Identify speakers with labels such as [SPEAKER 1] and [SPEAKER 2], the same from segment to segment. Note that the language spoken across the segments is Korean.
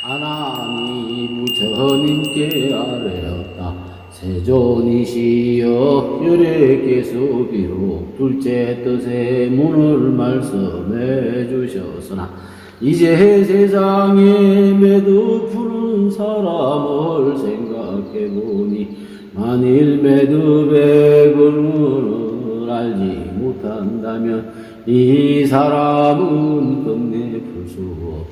[SPEAKER 1] 하나님 부처님께 아뢰었다. 세존이시여 열애께서 비록 둘째 뜻의 문을 말씀해 주셨으나 이제 세상에 매듭 푸는 사람을 생각해보니 만일 매듭의 근원을 알지 못한다면 이 사람은 끝내 풀 수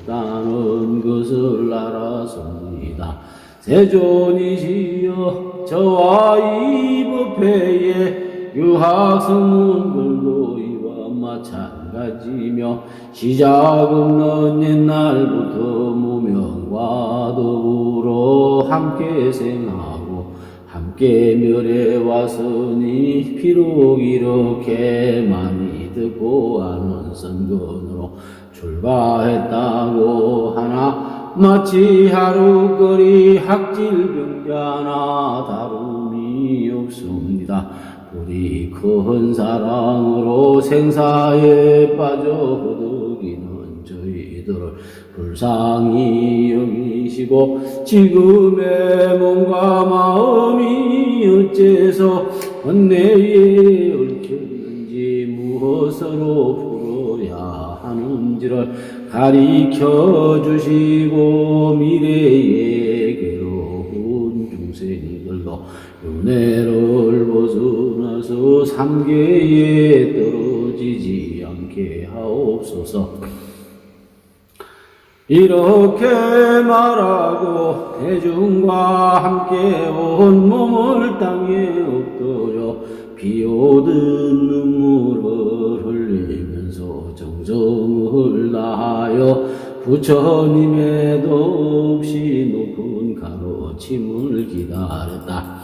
[SPEAKER 1] 없다는 것을 알았습니다. 세존이시여 저와 이 법회의 유학성문들도 이와 마찬가지며 시작 없는 옛날부터 무명과 더불어 함께 생하고 함께 멸해 왔으니 비록 이렇게 많이 듣고 아는 선근으로 출가했다고 하나 마치 하루거리 학질병자나 다름이 없습니다. 우리 큰 사랑으로 생사에 빠져 허덕이는 저희들을 불쌍히 여기시고 지금의 몸과 마음이 어째서 언내에 얽혔는지 무엇으로 풀어야 하는지를 가리켜 주시고 미래의 괴로운 중생들도 윤회를 벗어나서 삼계에 떨어지지 않게 하옵소서. 이렇게 말하고 대중과 함께 온 몸을 땅에 엎드려 비오듯 눈물을 흘리면서 정성을 다하여 부처님의 돛없이 높은 가르침을 기다렸다.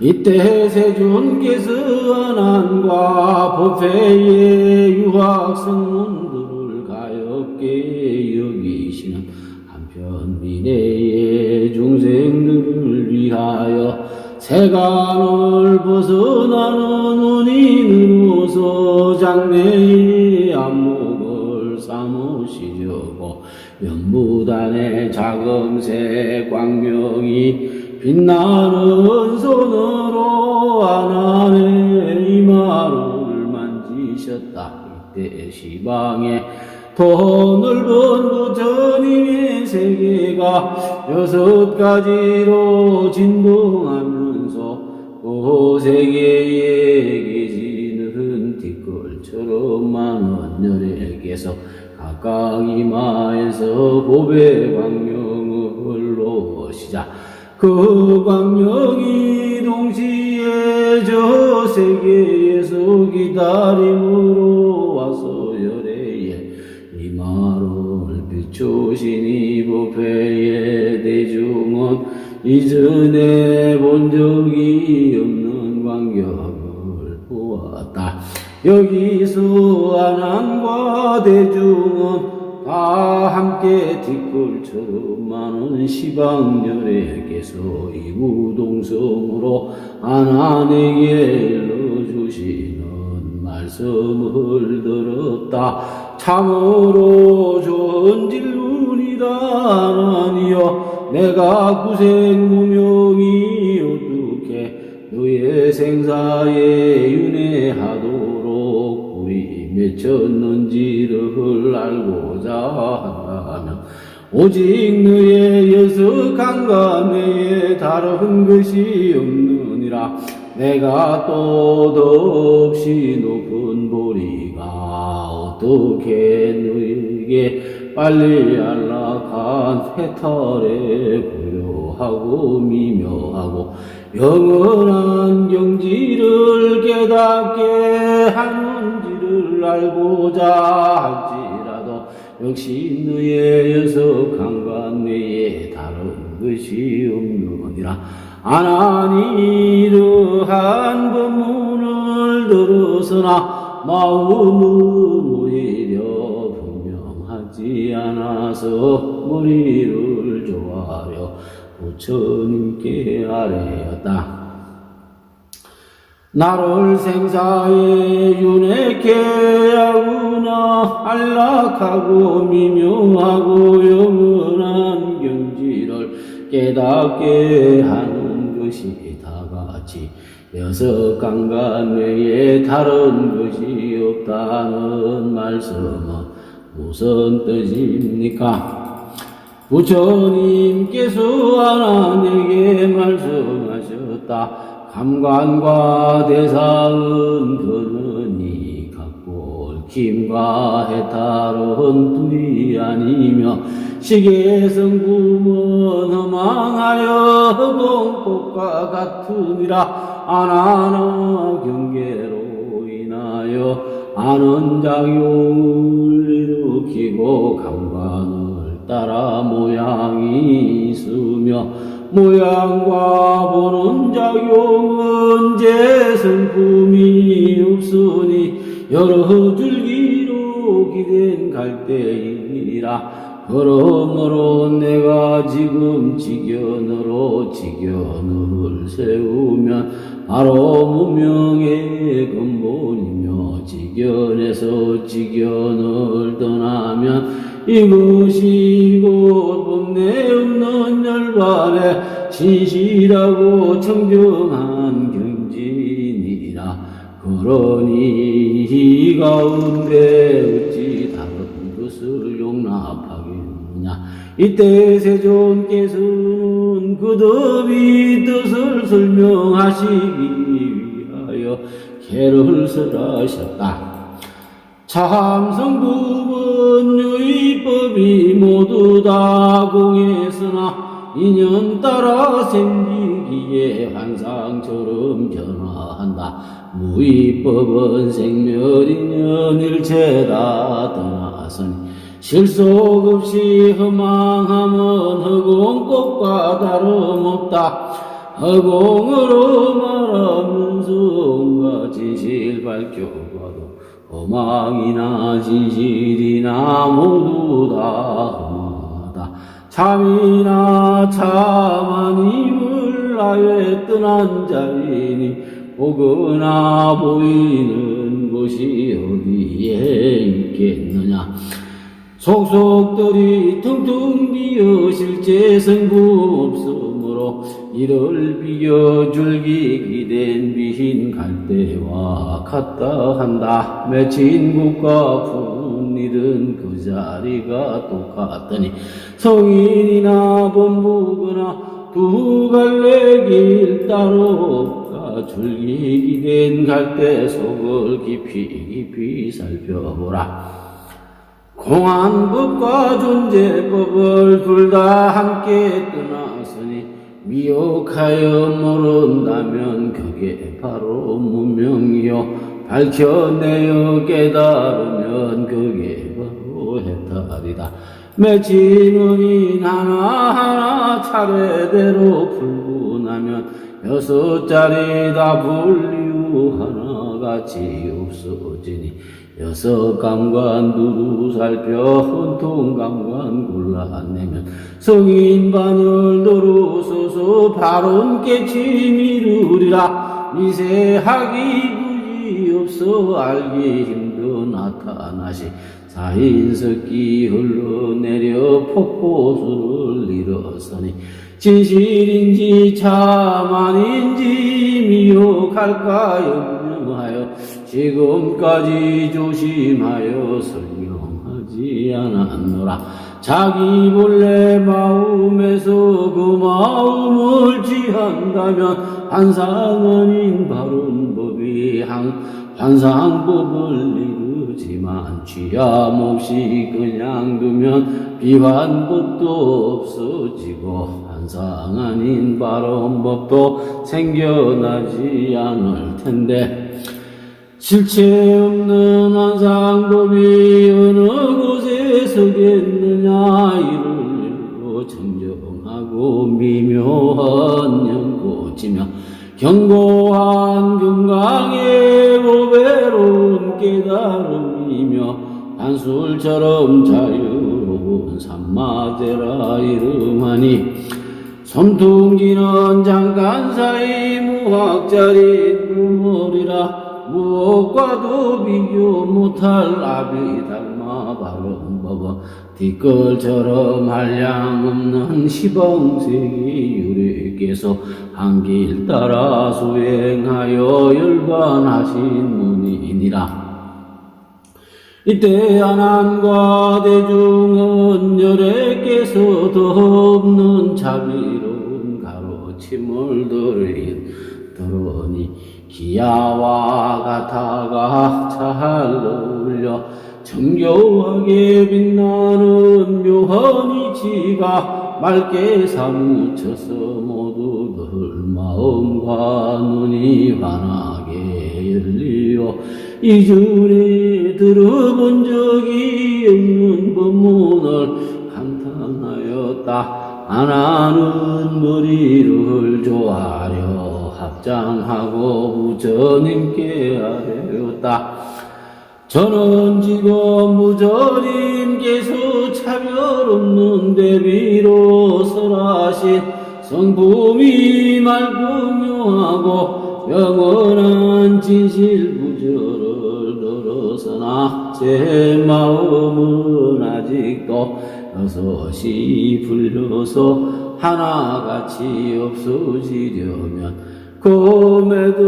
[SPEAKER 1] 이때 세존께서 안한과 법회의 유학성문들을 가엽게 여기시는 한편 미래의 중생들을 위하여 세간을 벗어나는 은인으로서 장래의 안목을 삼으시려고 연무단의 자금새 광명이 빛나는 손으로 안안의 이마를 만지셨다. 이때 시방에 더 넓은 부처님의 세계가 6가지로 진동하면서 그 세계에 계시는 티끌처럼 많은 열애께서 각각 이마에서 법의 광명을 놓으시자 그 광명이 동시에 저 세계에서 기다림으로 와서 열애에 이마를 비추시니 법회의 대중은 이전에 본 적이 없는 광경을 보았다. 여기서 안한과 대중은 다 함께 티끌처럼 많은 시방열애께서 이구동성으로 안한에게 일러주시는 말씀을 들었다. 참으로 좋은 진륜이다. 하나니여 내가 구생무명이 어떻게 너의 생사에 윤회하도록 불이 맺혔는지를 알고자 한다면 오직 너의 여석함과 내에 다른 것이 없느니라. 내가 또 더없이 높은 보리가 어떻게 너에게 빨리 안락한 해탈에 고요하고 미묘하고 영원한 경지를 깨닫게 하는지를 알고자 할지라도 역시 너의 여석함과 내에 다른 것이 없느니라. 하나니 이러한 법문을 들었으나 마음은 오히려 분명하지 않아서 머리를 조아려 부처님께 아뢰었다. 나를 생사에 윤회케 하구나. 안락하고 미묘하고 영원한 깨닫게 하는 것이 다같이 여섯 강간 외에 다른 것이 없다는 말씀은 무슨 뜻입니까? 부처님께서 하나 내게 말씀하셨다. 감관과 대상은 그러니 같고 얽힘과 해탈은 둘이 아니며 시계 성품은 허망하여 공법과 같으니라. 아나나 경계로 인하여 아는 작용을 일으키고 감관을 따라 모양이 있으며 모양과 보는 작용은 재성품이 없으니 여러 줄기로 기댄 갈대이니라. 그러므로 내가 지금 지견으로 지견을 세우면 바로 무명의 근본이며 지견에서 지견을 떠나면 이것이 곧 법내 없는 열반의 신실하고 청정한 경진이라. 그러니 이 가운데 어찌 다른 것을 용납하겠느냐. 이때 세존께서는 그 덥이 뜻을 설명하시기 위하여 개를 설하셨다. 참성부분 유의법이 모두 다 공했으나 인연 따라 생기기에 환상처럼 변화한다. 무의법은 생멸인연 일체다 떠나서니 실속 없이 허망함은 허공꽃과 다름없다. 허공으로 말하면서 온갖 진실 밝혀봐도 허망이나 진실이나 모두 다 험하다. 참이나 참아님을 아예 떠난 자이니 보거나 보이는 곳이 어디에 있겠느냐. 속속들이 텅텅 비어 실제 성품 없으므로 이를 비겨 줄기 기댄 비흰 갈대와 같다 한다. 맺힌 국과 푸른 일은 그 자리가 똑같더니 성인이나 범부거나 두 갈래 길 따로 없다. 줄기 기댄 갈대 속을 깊이 살펴보라. 공안법과 존재법을 둘 다 함께 떠났으니 미혹하여 모른다면 그게 바로 무명이요 밝혀내어 깨달으면 그게 바로 해탈이다. 맺힌 원인 하나하나 차례대로 풀고 나면 여섯 자리 다 분류 하나같이 없어지니 여섯 감관 두루 살펴 헌통 감관 골라내면 성인 반을 도로서서 바른 깨침 이루리라. 미세하기 굳이 없어 알기 힘든 나타나시 사인석기 흘러내려 폭포수를 일어서니 진실인지 참 아닌지 미혹할까 염려하여 지금까지 조심하여 설명하지 않았노라. 자기 본래 마음에서 그 마음을 취한다면 환상은 바른 법이 환상법을 이루지만 취함 없이 그냥 두면 비환법도 없어지고 환상 아닌 바른 법도 생겨나지 않을 텐데 실체 없는 환상법이 어느 곳에 서겠느냐. 이를 정정하고 미묘한 연꽃이며 견고한 건강의 고배로운 깨달음이며 한술처럼 자유로운 삼마제라 이름하니 손퉁기는 잠깐 사이 무학자리 눈물이라. 무엇과도 비교 못할 아비 닮아 바른 법은 티끌처럼 한량 없는 시방세기 유래께서 한 길 따라 수행하여 열반하신 문이니라. 이때 아난과 대중은 열애께서 더 없는 자비로운 가로침을 들으니 기야와 가타가 잘 어울려 정교하게 빛나는 묘한 이치가 맑게 사무쳐서 모두들 마음과 눈이 환하게 열리어 이전에 들어본 적이 없는 법문을 감탄하였다. 하나는 머리를 조아려 합장하고 부처님께 아뢰었다. 저는 지금 부처님께서 차별 없는 대비로 설하신 성품이 맑고 묘하고 영원한 진실 부처를 들어서나 제 마음은 아직도 여섯이 불려서 하나같이 없어지려면 고매들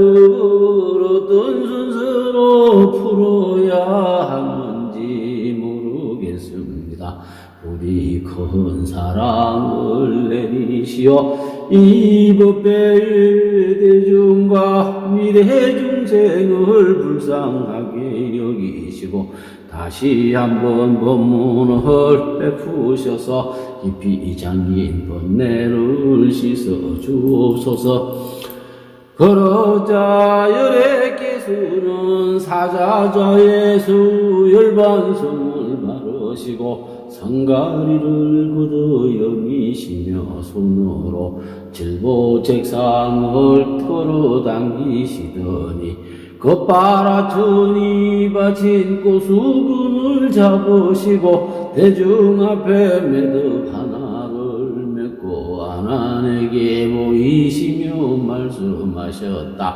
[SPEAKER 1] 어떤 순서로 풀어야 하는지 모르겠습니다. 부디 큰 사랑을 내리시어 이 법배의 대중과 미래 중생을 불쌍하게 여기시고 다시 한번 법문을 베푸셔서 깊이 잠긴 번뇌를 씻어 주옵소서. 그러자 열애께서는 사자자의 수열반성을 바르시고 성가리를 굳어 여기시며 손으로 질보책상을 털어당기시더니 겉바라천이 바친 꽃수금을 잡으시고 대중 앞에 매듭 하나를 맺고 아난에게 보이시며 말씀하셨다.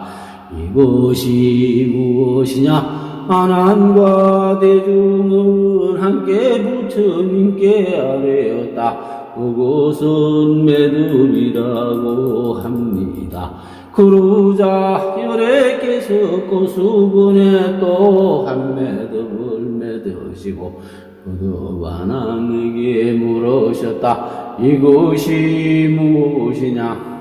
[SPEAKER 1] 이것이 무엇이냐? 아난과 대중은 함께 부처님께 아뢰었다. 그것은 매듭이라고 합니다. 그러자 열애께서 꽃수분에 또 한 매듭을 매드시고 그도 아난에게 물으셨다. 이것이 무엇이냐?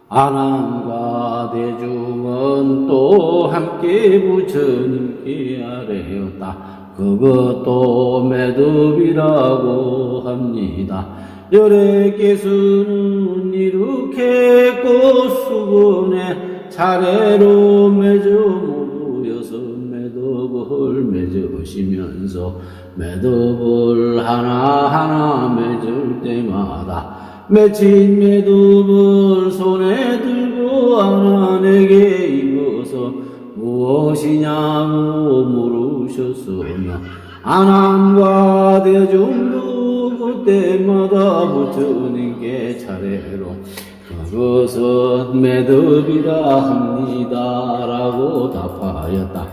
[SPEAKER 1] 아난과 대중은 또 함께 부처님께 아뢰었다. 그것도 매듭이라고 합니다. 열애께서는 이렇게 꽃수건에 차례로 맺어 모두 여섯 매듭을 맺으시면서 매듭을 하나하나 맺을 때마다 맺힌 매듭을 손에 들고 아난에게 이것은 무엇이냐고 물으셨으며 아난과 대중도 그때마다 부처님께 차례로 그것은 매듭이라 합니다 라고 답하였다.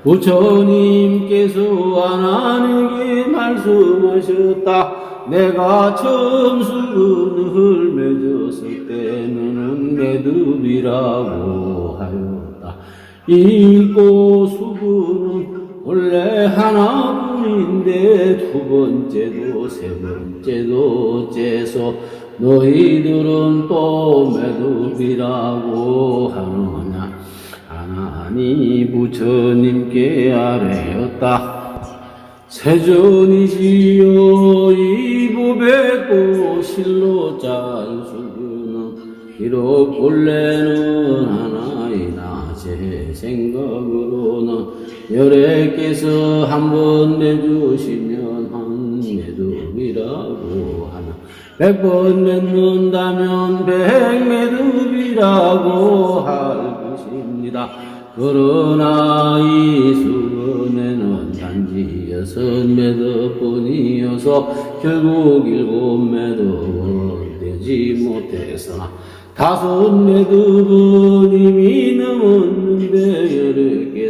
[SPEAKER 1] 부처님께서 아난에게 말씀하셨다. 내가 처음 수건을 맺었을 때 너는 매듭이라고 하였다. 이 꽃수건은 원래 하나뿐인데 두 번째도 세 번째도 째서 너희들은 또 매듭이라고 하느냐? 하나니 부처님께 아뢰었다. 세존이시여 이 법의 실로 짠 수구는 비록 본래는 하나이나 제 생각으로는 열애께서 한번 내주시면 한 매듭이라고 하나 100번 맺는다면 100매듭이라고 할 것입니다. 그러나 이 수건에는 단지 6매듭뿐이어서 결국 7매듭은 되지 못했으나 5매듭은 이미 넘었는데 열애께서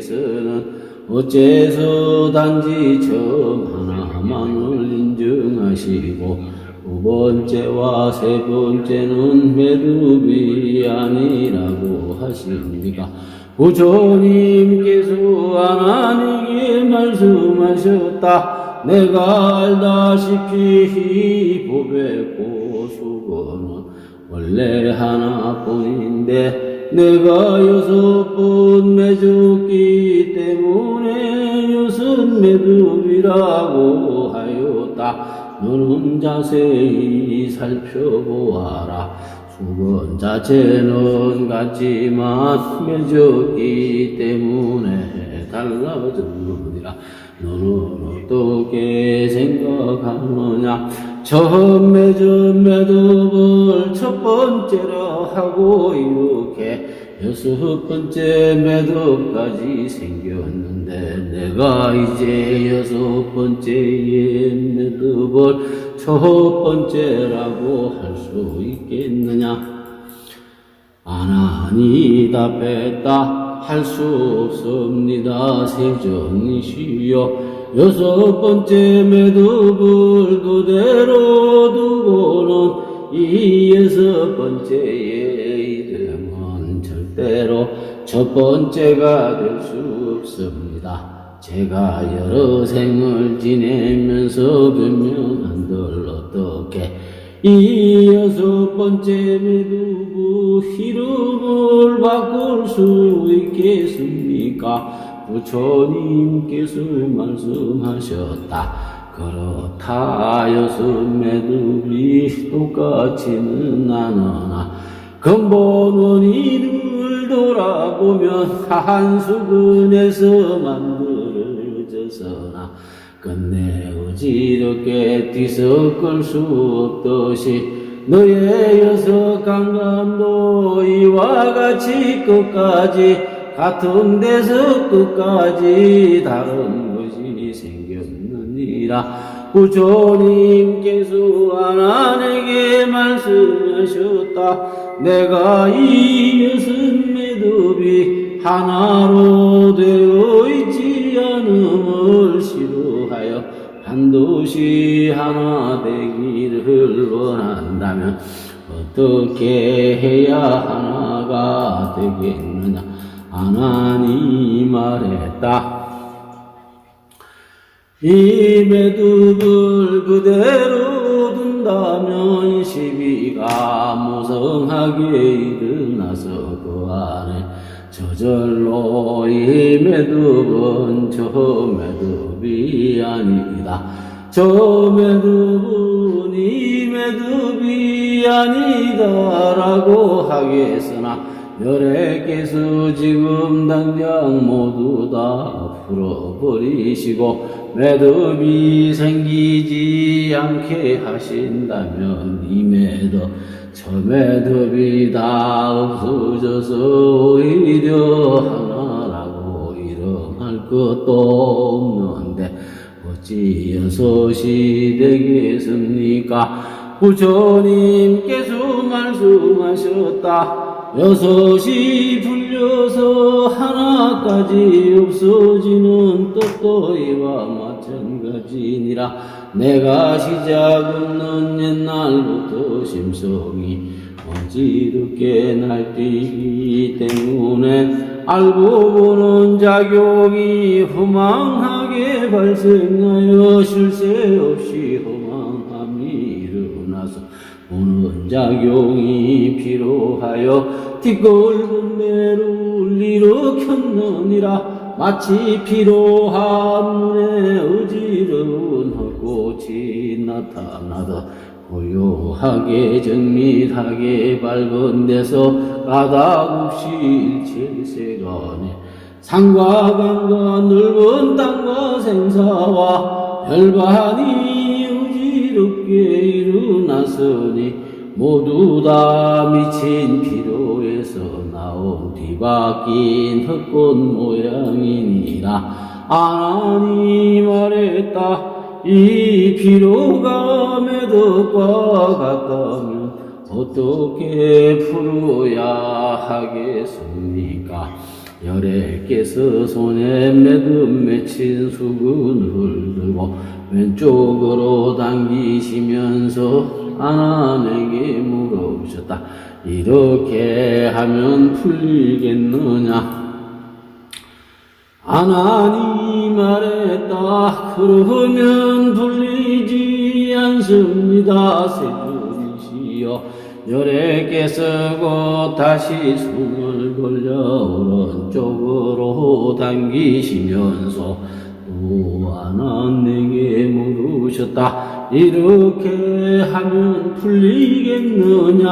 [SPEAKER 1] 어째서 단지 처음 하나만을 인정하시고 두 번째와 세 번째는 매듭이 아니라고 하십니까? 부처님께서 하나님께 말씀하셨다. 내가 알다시피 이 법의 고수고는 원래 하나뿐인데 내가 6번 맺었기 때문에 6 매듭이라고 하였다. 너는 자세히 살펴보아라. 수건 자체는 같지만 맺었기 때문에 달라졌느니라. 너는 어떻게 생각하느냐? 처음 맺은 매듭을 첫 번째로 하고 이렇게 6번째 매듭까지 생겼는데 내가 이제 6번째의 매듭을 첫 번째라고 할 수 있겠느냐? 아나니 답했다. 할 수 없습니다. 세존이시여. 6번째 매듭을 그대로 두고는 이 6번째의 이름은 절대로 첫 번째가 될 수 없습니다. 제가 여러 생을 지내면서 변명한들 어떻게 이 6번째 매듭의 이름을 바꿀 수 있겠습니까? 부처님께서 말씀하셨다. 그렇다. 6 매듭이 똑같지는 않으나 근본은 이를 돌아보면 한 수근에서 만들어졌으나 끝내 어지럽게 뒤섞을 수 없듯이 너의 6 강간도 이와 같이 끝까지 같은 데서 끝까지 다른 것이 생겼느니라. 부처님께서 아난에게 말씀하셨다. 내가 이 6 매듭이 하나로 되어 있지 않음을 싫어하여 반드시 하나 되기를 원한다면 어떻게 해야 하나가 되겠느냐? 하나님이 말했다. 이 매듭을 그대로 둔다면 시비가 무성하게 일어나서 그 안에 저절로 이 매듭은 저 매듭이 아니다. 저 매듭은 이 매듭이 아니다라고 하겠으나 여래께서 지금 당장 모두 다 풀어버리시고 매듭이 생기지 않게 하신다면 이 매듭 저 매듭이 다 없어져서 오히려 하나라고 이름할 것도 없는데 어찌 6이 되겠습니까? 부처님께서 말씀하셨다. 6이 풀려서 하나까지 없어지는 뜻도 이와 마찬가지니라. 내가 시작 없는 옛날부터 심성이 어지럽게 날뛰기 때문에 알고 보는 작용이 허망하게 발생하여 쉴 새 없이 허망함이 일어나서 보는 작용이 필요하여 뒷골은 매를 일으켰느니라. 마치 필요한 눈에 어지러운 헛꽃이 나타나듯 고요하게 정밀하게 밝은 데서 까닭없이 일체세간에 산과 강과 넓은 땅과 생사와 별반이 어지럽게 일어났으니 모두 다 미친 피로에서 나온 뒤바뀐 헛꽃 모양이니라. 하나님 말했다. 이 피로가 매듭과 같다면 어떻게 풀어야 하겠습니까? 열애께서 손에 매듭 맺힌 수건을 들고 왼쪽으로 당기시면서 아난에게 물으셨다. 이렇게 하면 풀리겠느냐? 아난이 말했다. 그러면 풀리지 않습니다. 세존이시여. 열애께서 곧 다시 손을 벌려 오른쪽으로 당기시면서 또 아난에게 물으셨다. 이렇게 하면 풀리겠느냐?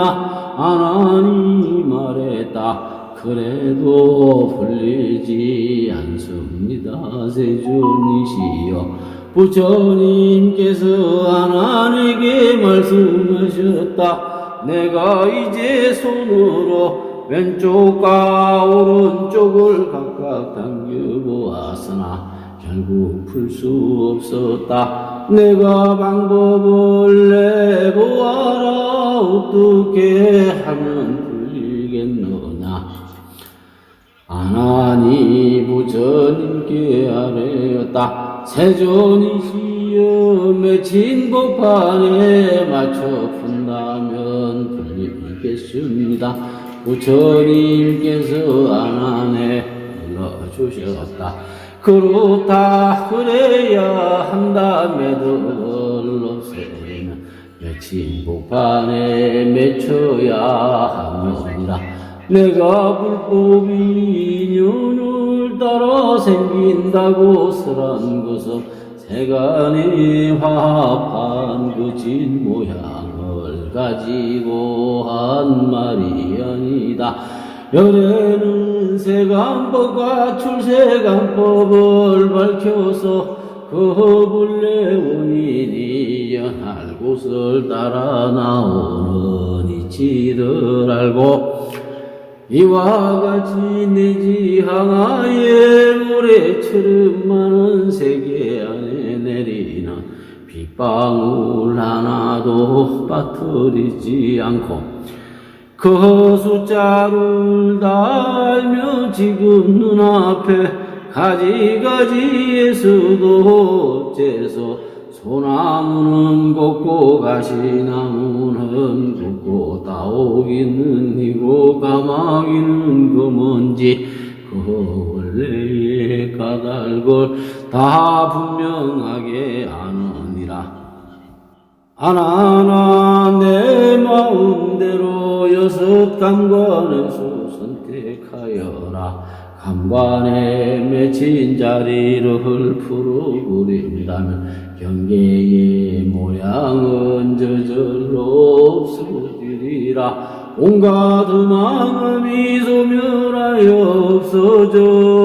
[SPEAKER 1] 아난이 말했다. 그래도 풀리지 않습니다. 세존이시여. 부처님께서 아난에게 말씀하셨다. 내가 이제 손으로 왼쪽과 오른쪽을 각각 당겨보았으나 결국 풀 수 없었다. 내가 방법을 내보아라. 어떻게 하면 풀리겠느냐? 아난이 부처님께 아뢰었다. 세존이시여, 맺힌 법판에 맞춰 푼다면 풀리겠습니다. 부처님께서 아난에 불러주셨다. 그렇다. 그래야 한다. 매듭을 없애면 맺힌 법판에 맺혀야 하느니라. 내가 불법 인연을 따라 생긴다고 설한 것은 세간에 화합한 그 진 모양을 가지고 한 말이 아니다. 열애는 세간법과 출세간법을 밝혀서 그 본래 원인이 연할 곳을 따라 나오는 이치를 알고 이와 같이 내지 항아에 모래처럼 많은 세계 안에 내리는 빗방울 하나도 빠뜨리지 않고 그 숫자를 다 알며 지금 눈앞에 가지가지에서도 어째서 소나무는 곱고 가시나무는 곱고 다오기는 이고 까마귀는 검은지 그 원래의 까닭을 다 분명하게 아느니라. 아나나 내 마음대로 여섯 감관에서 선택하여라. 감관에 맺힌 자리를 풀어버린다면 경계의 모양은 저절로 없어지리라. 온갖 마음이 소멸하여 없어져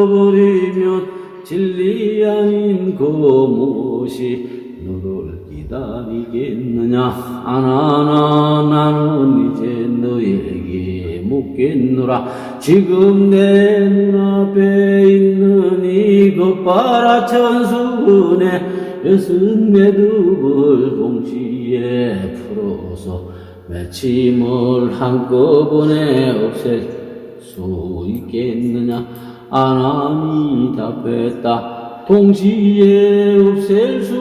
[SPEAKER 1] 버리면 진리 아닌 그 무엇이 너를 기다리겠느냐? 아나나 나는 이제 너에게 묻겠노라. 지금 내 눈앞에 있는 이 겉바라 천수근에 여섯 매듭을 동시에 풀어서 맺힘을 한꺼번에 없앨 수 있겠느냐? 아난이 답했다. 동시에 없앨 수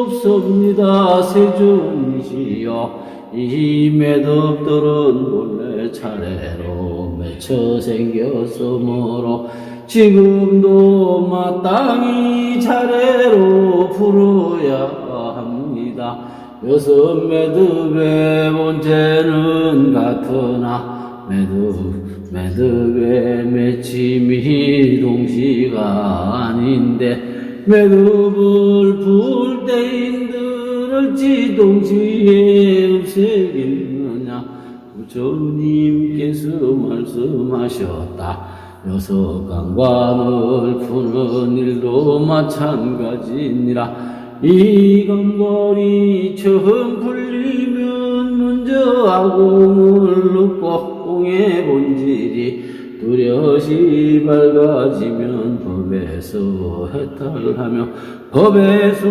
[SPEAKER 1] 없습니다. 세존이시여. 이 매듭들은 본래 차례로 맺혀 생겼으므로 지금도 마땅히 차례로 풀어야 합니다. 여섯 매듭의 본체는 같으나 매듭의 맺힘이 동시가 아닌데 매듭을 풀 때 힘들을지 동시에 없애겠느냐? 부처님께서 말씀하셨다. 여섯 강관을 푸는 일도 마찬가지니라. 이 강관이 처음 풀리면 먼저 아공을 넣고 공의 본질이 뚜렷이 밝아지면 법에서 해탈하며 법에서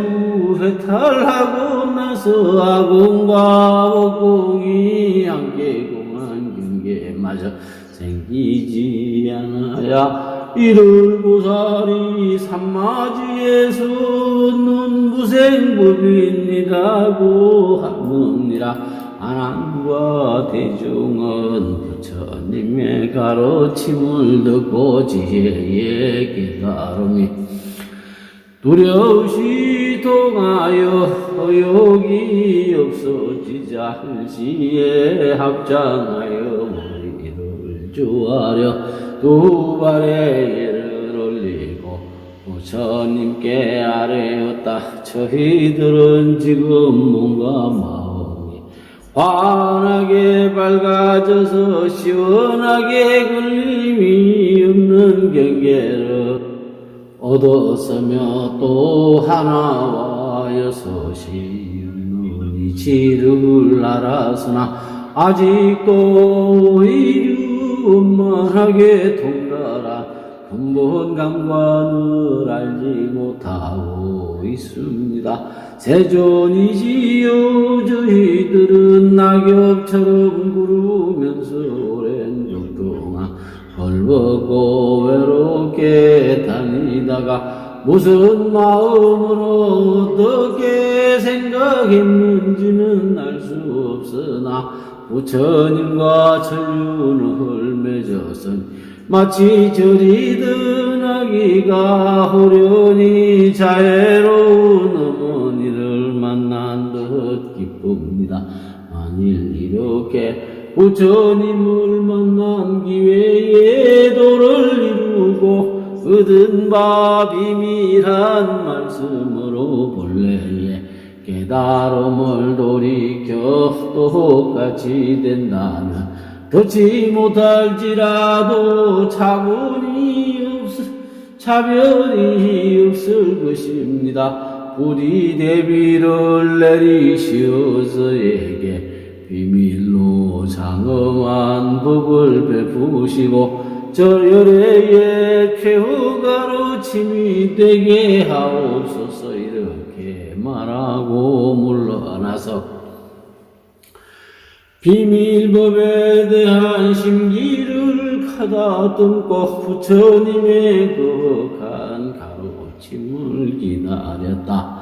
[SPEAKER 1] 해탈하고 나서 아공과 법공이 함께 공한 경계마저 생기지 않아야 이들보살이 산마지에서 얻는 무생법이니라고 하느니라. 안한과 대중은 부처님의 가르침을 듣고 지혜에 깨달음이 두려우시 통하여 허욕이 없어지자 할 시에 합장하여 머리를 조아려 두 발에 예를 올리고 부처님께 아뢰었다. 저희들은 지금 몸과 마음이 환하게 밝아져서 시원하게 걸림이 없는 경계를 얻었으며 또 하나와 여섯이 없는 이치를 알았으나 아직도 이륜만하게 통달한 근본 감관을 알지 못하고 있습니다. 세존이시여 저희들은 낙엽처럼 구르면서 오랜 동안 벌벗고 외롭게 다니다가 무슨 마음으로 어떻게 생각했는지는 알 수 없으나 부처님과 천륜을 맺었으니 마치 저리던 아기가 호련히 자애로운 어머니를 만난 듯 기쁩니다. 만일 이렇게 부처님을 만난 기회에 도를 이루고 얻은 바 비밀한 말씀으로 본래의 깨달음을 돌이켜 똑같이 된다면 덧지 못할지라도 차별이 없을 것입니다. 부디 대비를 내리시어서에게 비밀로 장엄한 법을 베푸시고 절열의 최후 가르침이 되게 하옵소서. 이렇게 말하고 물러나서 비밀법에 대한 심기를 가다듬고 부처님의 거룩한 가르침을 기다렸다.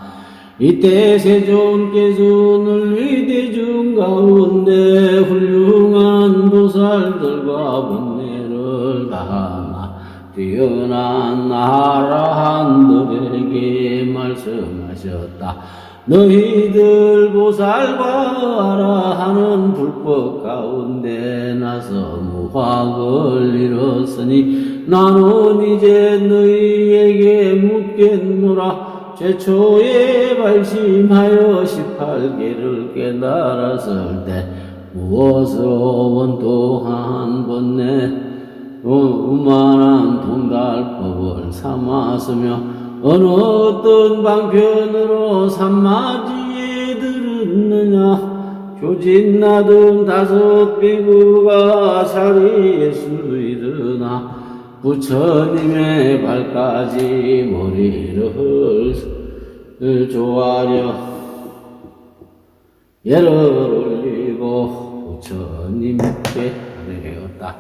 [SPEAKER 1] 이때 세존께서 널리 대중 가운데 훌륭한 보살들과 번뇌를 다하나 뛰어난 아라한들에게 말씀하셨다. 너희들 보살과 아라한은 불법 가운데 나서 무학을 이뤘으니 나는 이제 너희에게 묻겠노라. 최초에 발심하여 18개를 깨달았을 때 무엇으로 원통한 번뇌 우만한 통달법을 삼았으며 어느 어떤 방편으로 산마지에 들었느냐. 교진나등 5 비구가 자리에서 일어나 부처님의 발까지 머리를 조아려 예를 올리고 부처님께 아뢰었다.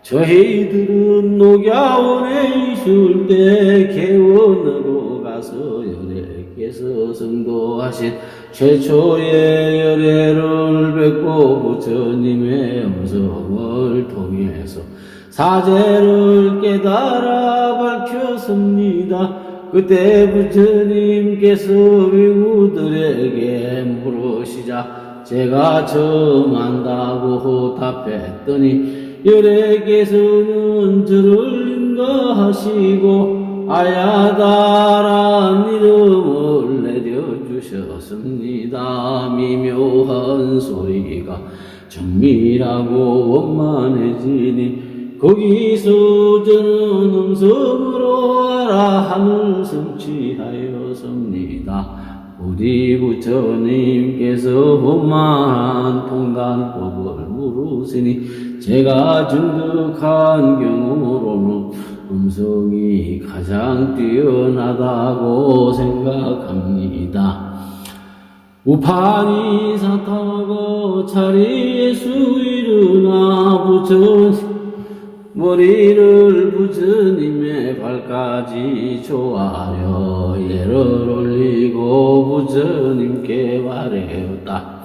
[SPEAKER 1] 저희들은 녹야원에 있을 때 개원으로 가서 열애께서 성도하신 최초의 열애를 뵙고 부처님의 음성을 통해서 사제를 깨달아 밝혔습니다. 그때 부처님께서 비구들에게 물으시자 제가 처음 안다고 답했더니 열애께서는 저를 인가하시고 아야다란 이름을 내려주셨습니다. 미묘한 소리가 정밀하고 원만해지니 거기서 저는 음성으로 아라한을 성취하였습니다. 부디 부처님께서 원만한 통단법을 물으시니 제가 증득한 경우로는 음성이 가장 뛰어나다고 생각합니다. 우판이 사타가 자리에서 일어나 머리를 부처님의 발까지 조아려 예를 올리고 부처님께 말하였다.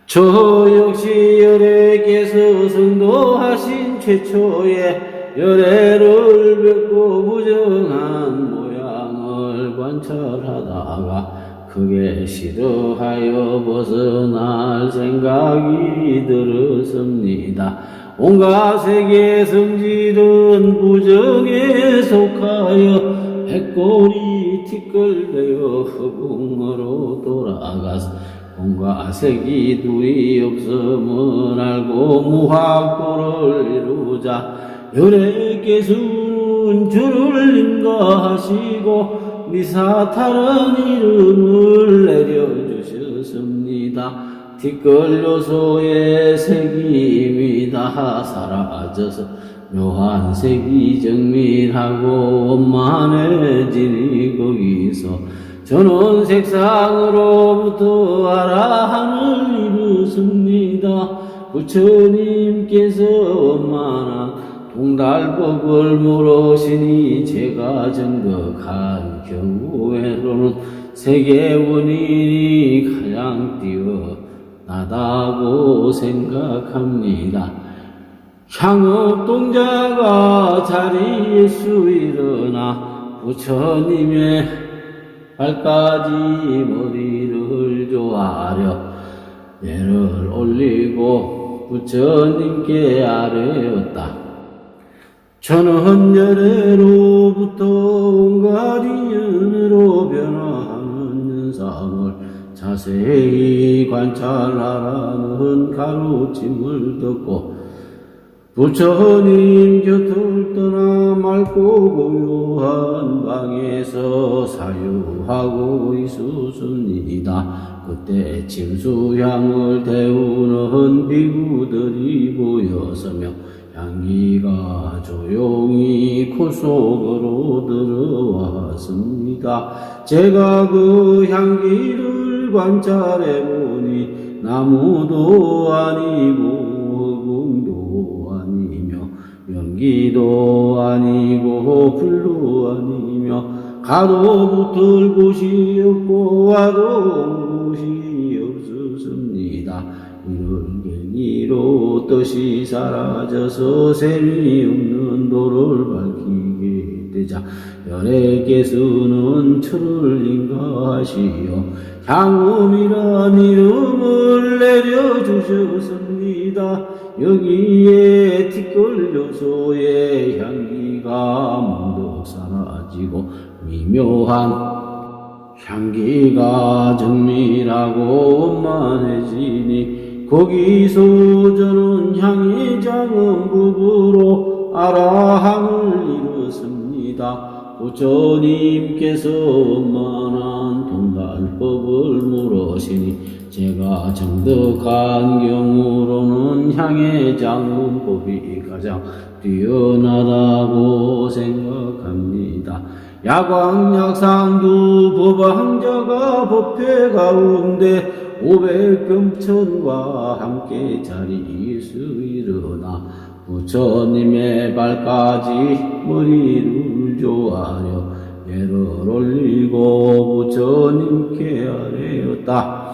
[SPEAKER 1] 저 역시 열애께서 성도하신 최초의 열애를 뵙고 부정한 모양을 관찰하다가 크게 싫어하여 벗어날 생각이 들었습니다. 온갖 세계 성질은 부정에 속하여 백골이 티끌되어 허공으로 돌아가서 온갖 색이 둘이 없음을 알고 무학도를 이루자 열애께서는 주를 인가하시고 미사타란 이름을 내려주셨습니다. 티끌 요소의 색이 이미 다 사라져서 묘한 색이 정밀하고 원만해지니 거기서 저는 색상으로부터 아라함을 이루습니다. 부처님께서 원만한 통달법을 물으시니 제가 정덕한 경우에로는 세계 원인이 가장 뛰어나다고 생각합니다. 향업동자가 자리에서 일어나 부처님의 발까지 머리를 조아려 예를 올리고 부처님께 아뢰었다. 저는 열애로부터 온갖 인연으로 변화하는 현상을 자세히 관찰하라는 가르침을 듣고 부처님 곁을 떠나 맑고 고요한 방에서 사유하고 있었습니다. 그때 침수향을 태우는 비구들이 보였으며 향기가 조용히 코 속으로 들어왔습니다. 제가 그 향기를 관찰해 보니 나무도 아니고 흙도 아니며 연기도 아니고 불도 아니며 가도 붙을 곳이 없고 와도 온 곳이 없었습니다. 이런 갱이로 뜻이 사라져서 셈이 없는 도를 밝히게 되자 열애께서는 철을 인가하시어 향음이란 이름을 내려주셨습니다. 여기에 티끌 요소의 향기가 문득 사라지고 미묘한 향기가 정밀하고 원만해지니 거기서 저는 향이 작은 법으로 아라함을 이뤘습니다. 부처님께서 원만한 통달법을 물으시니 제가 정득한 경우로는 향의 작은 법이 가장 뛰어나다고 생각합니다. 야광약상두 법왕자가 법회 가운데 500병천과 함께 자리에서 일어나 부처님의 발까지 머리를 조아려 예를 올리고 부처님께 아뢰었다.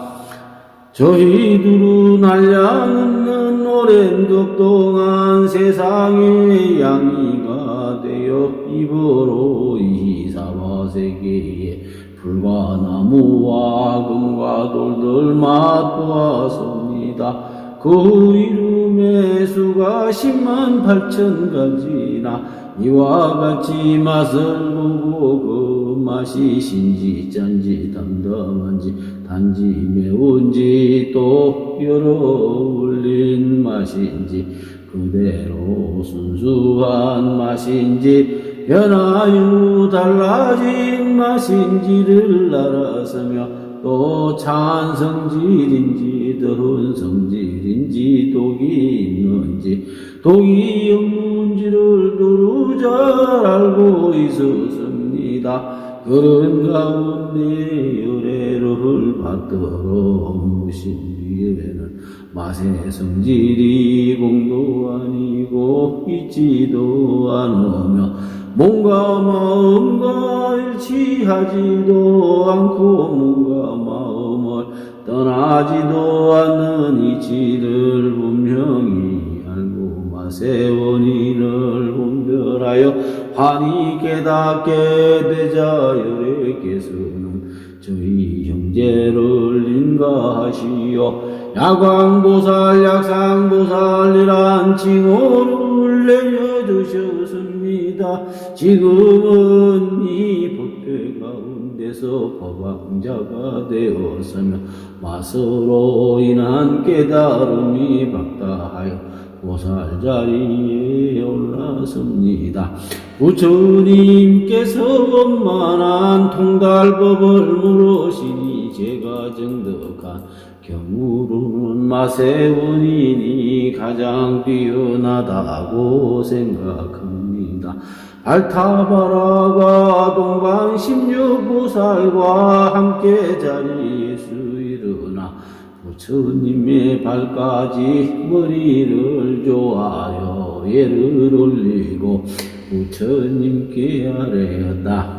[SPEAKER 1] 저희들은 한량없는 오랜 것 동안 세상의 양이가 되어 입으로 이사와 세계에 불과 나무와 금과 돌들 맛보았습니다. 그 이름의 수가 10만 8천 가지나 이와 같이 맛을 보고 그 맛이 신지 짠지 담담한지 단지 매운지 또 여러 올린 맛인지 그대로 순수한 맛인지 변하여 달라진 맛인지를 알았으며 또 찬성질인지 더운 성질인지 독이 있는지 독이 없는지를 두루 잘 알고 있었습니다. 되었습니다. 그런 가운데 열애를 받들어 무신 뒤에는 맛의 성질이 공도 아니고 있지도 않으며 몸과 마음과 일치하지도 않고 몸과 마음을 떠나지도 않는 이치를 분명히 알고 맛의 원인을 분별하여 환히 깨닫게 되자 열애께서는 저희 형제를 인가하시어 야광보살, 약상보살이란 칭호를 내려주셨습니다. 지금은 이 법회 가운데서 법왕자가 되었으며 맛으로 인한 깨달음이 박다하여 보살 자리에 올랐습니다. 부처님께서 원만한 통달법을 물으시니 제가 정덕한 경우로는 맛의 원인이 가장 뛰어나다고 생각합니다. 알타바라가 동방 16보살과 함께 자리에서 일어나 부처님의 발까지 머리를 조아려 예를 올리고 부처님께 아뢰었다.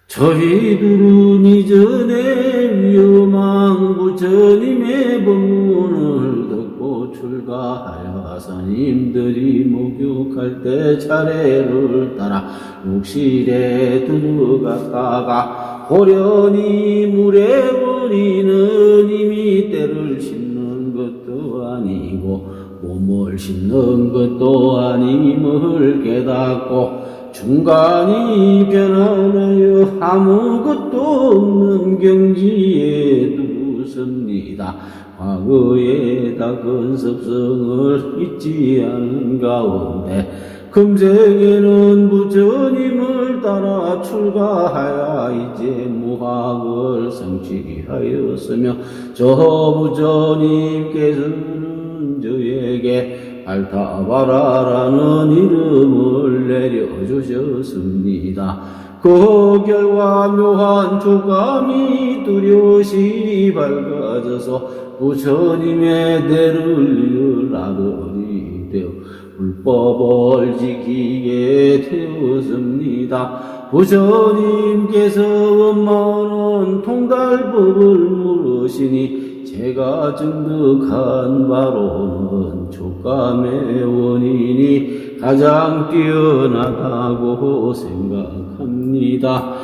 [SPEAKER 1] 저희들은 이전에 위험한 부처님의 법문을 듣고 출가하여 스님들이 목욕할 때 차례를 따라 욕실에 들어갔다가 호련히 물에 버리는 이미 때를 씻는 것도 아니고 몸을 씻는 것도 아님을 깨닫고 중간이 변하여 아무것도 없는 경지에 두습니다. 과거의 닦은 습성을 잊지 않은 가운데 금생에는 부처님을 따라 출가하여 이제 무학을 성취하였으며 저 부처님께서는 저에게 알타바라라는 이름을 내려주셨습니다. 그 결과 묘한 촉감이 뚜렷이 밝아져서 부처님의 대를 이어나더니 되어 불법을 지키게 되었습니다. 부처님께서 원만한 통달법을 물으시니 제가 정득한 바로는 촉감의 원인이 가장 뛰어나다고 생각합니다.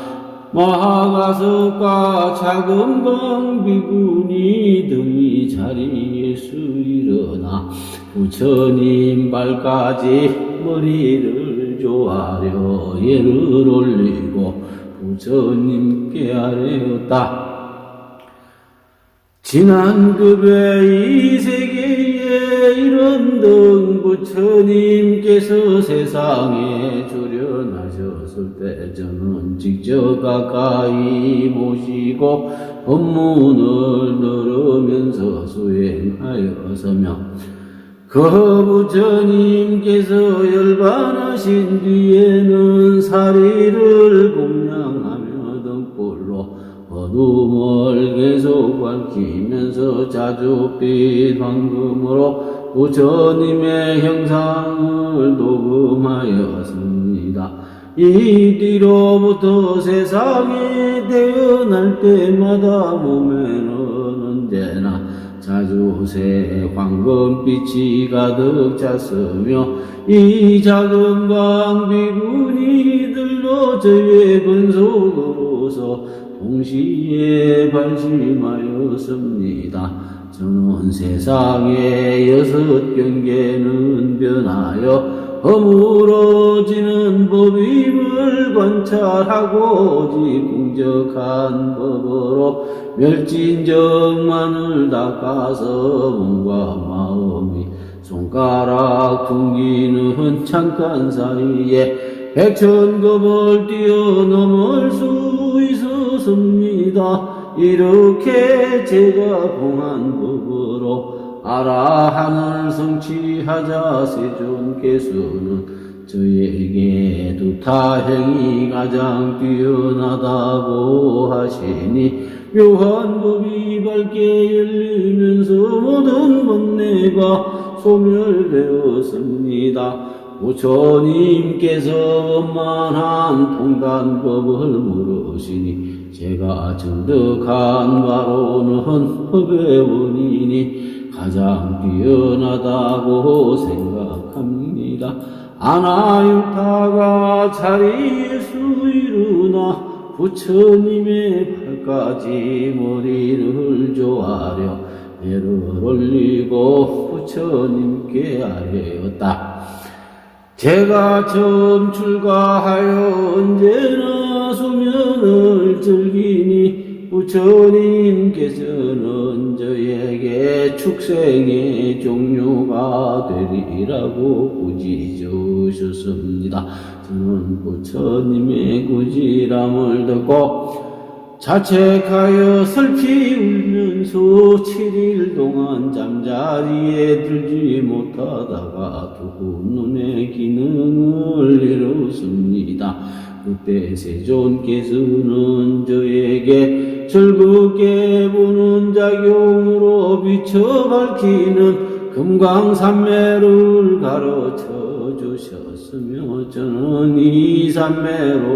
[SPEAKER 1] 마하가섭과 차금강 비구니 등이 자리에서 일어나 부처님 발까지 머리를 조아려 예를 올리고 부처님께 아뢰었다. 지난급의 이 세계에 이런 등 부처님께서 세상에 출현하셨을 때 저는 직접 가까이 모시고 법문을 들으면서 수행하였으며 그 부처님께서 열반하신 뒤에는 사리를 공양하며 등불로 어둠을 계속 밝히면서 자줏빛 황금으로 부처님의 형상을 녹음하였습니다. 이 뒤로부터 세상에 태어날 때마다 몸에는 언제나 자주새 황금빛이 가득 찼으며 이 작은 광비군이들도 저의 근속으로서 동시에 발심하였습니다. 저는 세상의 6경계는 변하여 허물어지는 법임을 관찰하고 오직 공적한 법으로 멸진정만을 닦아서 몸과 마음이 손가락 둥기는 잠깐 사이에 백천급을 뛰어넘을 수 있었습니다. 이렇게 제가 공한 법으로 아라한을 성취하자 세존께서는 저에게도 타행이 가장 뛰어나다고 하시니 묘한 법이 밝게 열리면서 모든 번뇌가 소멸되었습니다. 부처님께서 원만한 통단법을 물으시니 제가 증득한 바로는 법의 원인이 가장 뛰어나다고 생각합니다. 아나유타가 자리에서 일어나 부처님의 발까지 머리를 조아려 배를 올리고 부처님께 아뢰었다. 제가 처음 출가하여 언제나 수면을 즐기니 부처님께서는 저에게 축생의 종류가 되리라고 꾸짖으셨습니다. 저는 부처님의 꾸지람을 듣고 자책하여 슬피 울면서 7일 동안 잠자리에 들지 못하다가 두 눈의 기능을 잃었습니다. 그때 세존께서는 저에게 즐겁게 보는 작용으로 비춰 밝히는 금강산매를 가르쳐 주셨으며 저는 이 산매로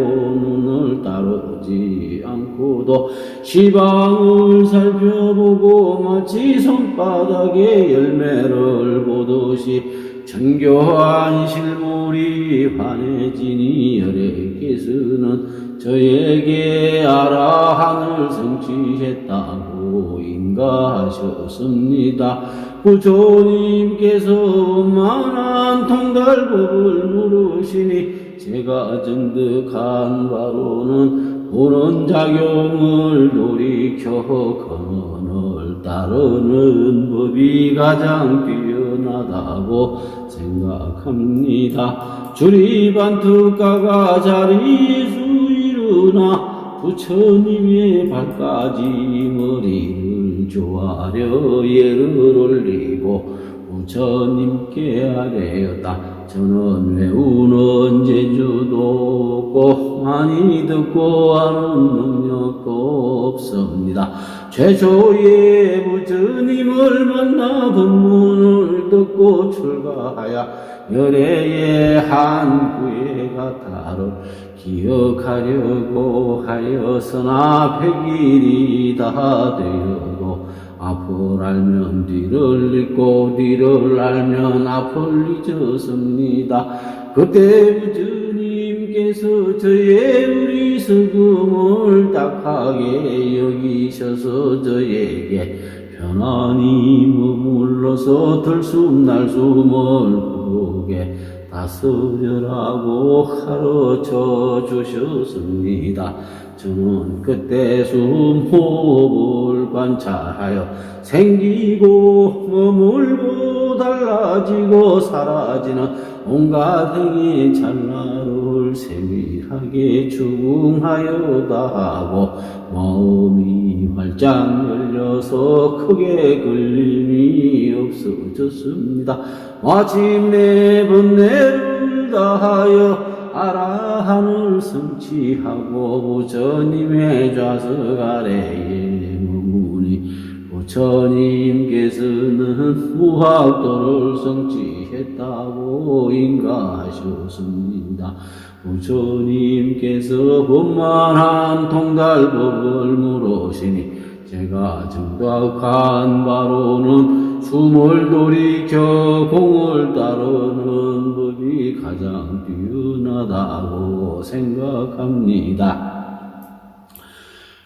[SPEAKER 1] 눈을 따르지 않고도 시방을 살펴보고 마치 손바닥에 열매를 보듯이 정교한 실물이 환해지니 열애께서는 저에게 아라한을 성취했다고 인가하셨습니다. 부처님께서 원만한 통달법을 물으시니 제가 증득한 바로는 보는 작용을 돌이켜 근원을 따르는 법이 가장 뛰어나다고 생각합니다. 주리반특가가 자리에서 일어나 부처님의 발까지 머리를 조아려 예를 올리고 부처님께 아뢰었다. 저는 외우는 재주도 없고 많이 듣고 아는 능력도 없습니다. 최초의 부처님을 만나 법문을 듣고 출가하여 열애의 한 구애가 다를 기억하려고 하였으나 100일이 다 되어도 앞을 알면 뒤를 잊고 뒤를 알면 앞을 잊었습니다. 그때 부처님께서 저의 어리석음을 딱하게 여기셔서 저에게 편안히 머물러서 들숨 날숨을 부르게 다스려라고 가르쳐 주셨습니다. 저는 그때 숨호흡을 관찰하여 생기고 머물고 달라지고 사라지는 온갖 행의 찰나를 세밀하게 추궁하여다 하고 마음이 활짝 열려서 크게 걸림이 없어졌습니다. 마침내 번뇌를 다하여 아라한을 성취하고 부처님의 좌석 아래에 머무니 부처님께서는 무학도를 성취했다고 인가하셨습니다. 부처님께서 원만한 통달법을 물으시니 제가 증득한 바로는 숨을 돌이켜 공을 따르는 법이 가장 뛰어나다고 생각합니다.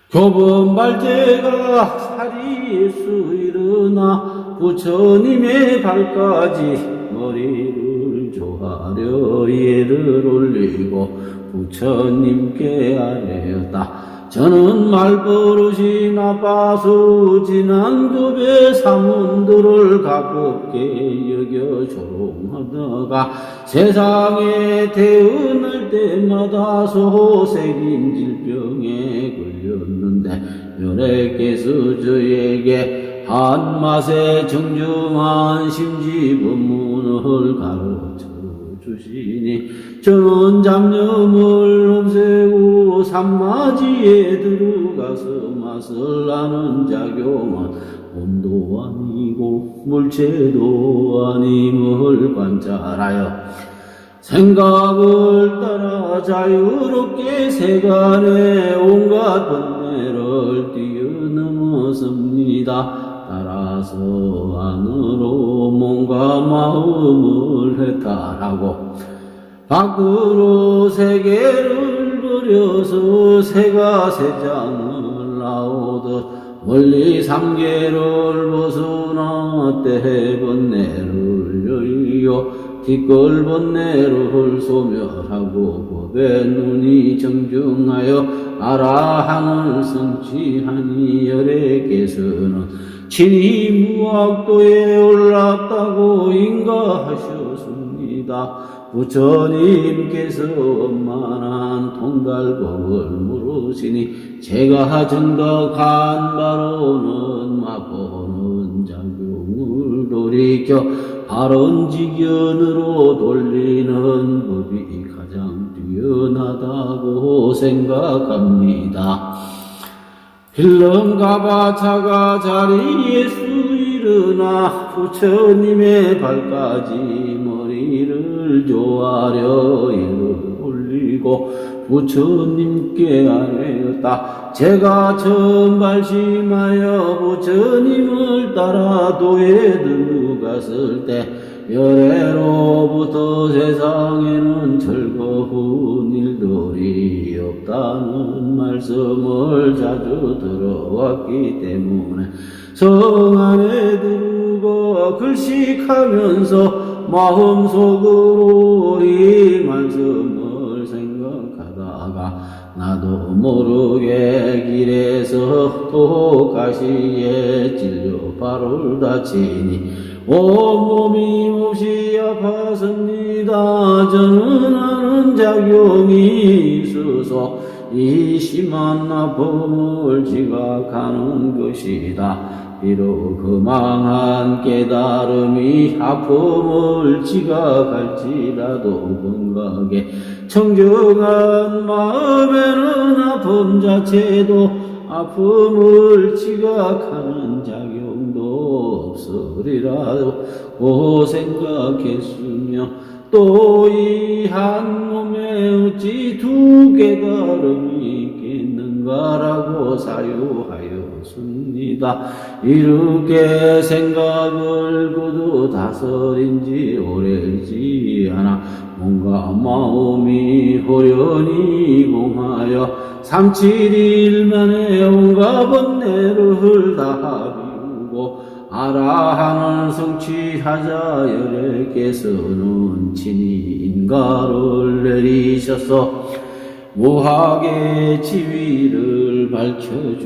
[SPEAKER 1] 교범발제가 자리에서 일어나 부처님의 발까지 머리를 조아려 예를 올리고 부처님께 아뢰었다. 저는 말버릇이 나빠서 지난 급의 사문들을 가볍게 여겨 조롱하다가 세상에 태어날 때마다 소생인 질병에 걸렸는데 열애께서 저에게 한맛의 정중한 심지법문을 가르쳐 주시니 저는 잡념을 없애고 산마지에 들어가서 맛을 아는 작용은 몸도 아니고 물체도 아님을 관찰하여 생각을 따라 자유롭게 세간의 온갖 번뇌를 뛰어넘었습니다. 따라서 안으로 몸과 마음을 해탈하고 밖으로 세계를 버려서 새가 새장을 나오듯 멀리 삼계를 벗어나 때 번뇌를 여의어 뒷걸 번뇌를 소멸하고 법의 눈이 정중하여 아라한을 성취하니 열애께서는 친히 무학도에 올랐다고 인가하셨습니다. 부처님께서 원만한 통달법을 물으시니 제가 정덕한 바로는 맛보는 작용을 돌이켜 바른 지견으로 돌리는 법이 가장 뛰어나다고 생각합니다. 필름가바차가 자리에서 일어나 부처님의 발까지 머리를 조아려 예를 올리고 부처님께 아뢰었다. 제가 처음 발심하여 부처님을 따라 도에 들어갔을 때 열애로부터 세상에는 즐거운 일들이 없다는 말씀을 자주 들어왔기 때문에 성 안에 들어가 글식하면서 마음속으로 이 말씀을 생각하다가 나도 모르게 길에서 또 가시에 찔려 발을 다치니 온몸이 몹시 아팠습니다. 저는 아는 작용이 있어서 이 심한 아픔을 지각하는 것이다. 비록 그 망한 깨달음이 아픔을 지각할지라도 건강하게 청정한 마음에는 아픔 자체도 아픔을 지각하는 작용도 없으리라고 생각했으며 또 이 한 몸에 어찌 두 깨달음이 있겠는가라고 사유하였습니다. 이렇게 생각을 거두 다섯인지 오래지 않아 몸과 마음이 호련히 공하여 37일 만에 온갖 번뇌를 다 비우고 아라한을 성취하자 열애께서는 친히 인가를 내리셔서 무학의 지위를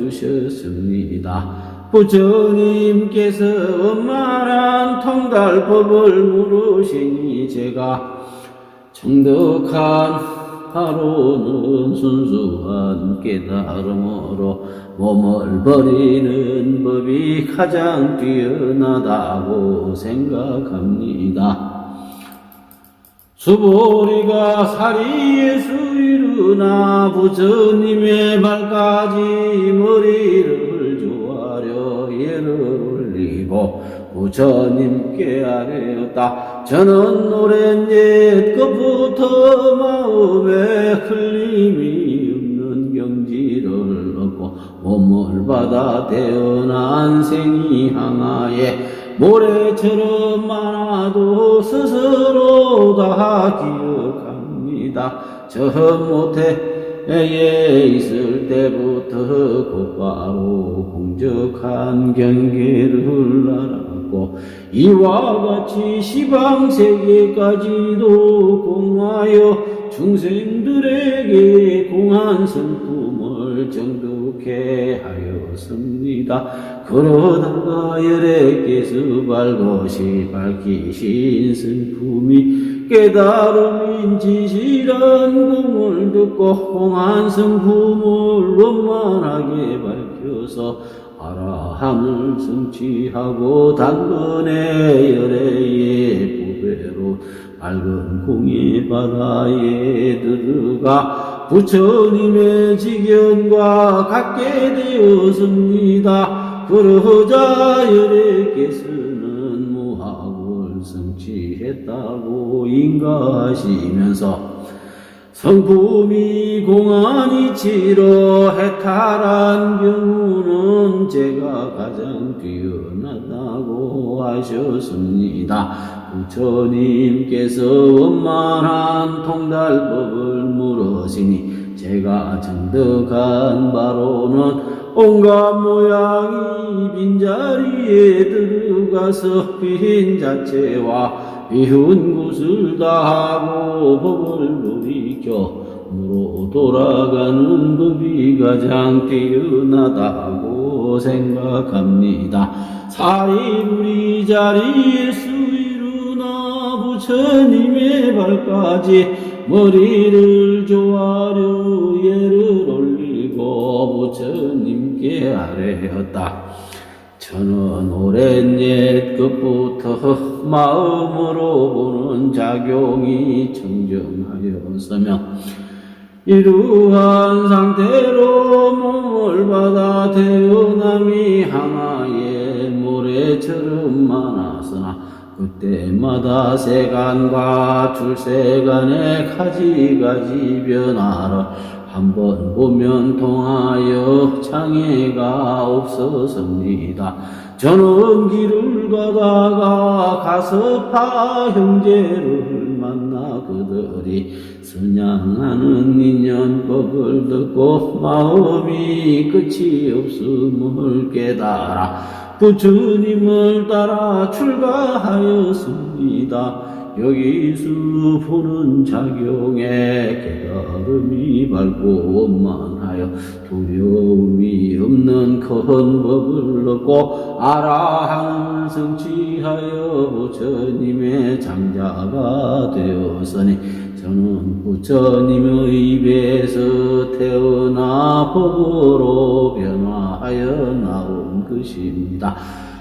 [SPEAKER 1] 밝혀주셨습니다. 부처님께서 원만한 통달법을 물으시니 제가 정덕한 바로는 순수한 깨달음으로 몸을 버리는 법이 가장 뛰어나다고 생각합니다. 수보리가 사리에서 일어나 부처님의 발까지 머리를 조아려 예를 올리고 부처님께 아뢰었다. 저는 오랜 옛것부터 마음에 흘림이 없는 경지를 얻고 몸을 받아 태어난 생이 항하에 모래처럼 많아도 스스로 다 기억합니다. 저 모태에 있을 때부터 곧바로 공적한 경계를 알았고 이와 같이 시방세계까지도 공하여 중생들에게 공한 성품을 정독해 하였습니다. 그러다가 열애께서 밝으시 밝히신 성품이 깨달음인 진실한 공을 듣고 공한 성품을 원만하게 밝혀서 아라함을 성취하고 단번에 열애의 보배로 밝은 공의 바다에 들어가 부처님의 직연과 같게 되었습니다. 그러자 열애께서는 무학을 성취했다고 인가하시면서 성품이 공안이치로 해탈한 경우는 제가 가장 뛰어나다고 하셨습니다. 부처님께서 원만한 통달법을 물으시니 제가 정득한 바로는 온갖 모양이 빈자리에 들어가서 빈자체와 비운 곳을 다하고 법을 돌이켜 무로 돌아가는 법이 가장 뛰어나다고 생각합니다. 사리부리 자리에서 일어나 부처님의 발까지 머리를 조아려 예를 올리고 부처님께 아뢰었다. 저는 오랜 옛 것부터 마음으로 보는 작용이 청정하였으며 이러한 상태로 몸을 받아 태어남이 하나의 모래처럼 많았으나 그때마다 세간과 출세간의 가지가지 변화를 한번 보면 통하여 장애가 없었습니다. 저는 길을 가다가 가섭파 형제를 만나 그들이 선양하는 인연법을 듣고 마음이 끝이 없음을 깨달아 부처님을 따라 출가하였습니다. 여기서 보는 작용에 깨달음이 밝고 원만하여 두려움이 없는 큰 법을 얻고 아라함을 성취하여 부처님의 장자가 되었으니 저는 부처님의 입에서 태어나 법으로 변화하여 나온 것입니다.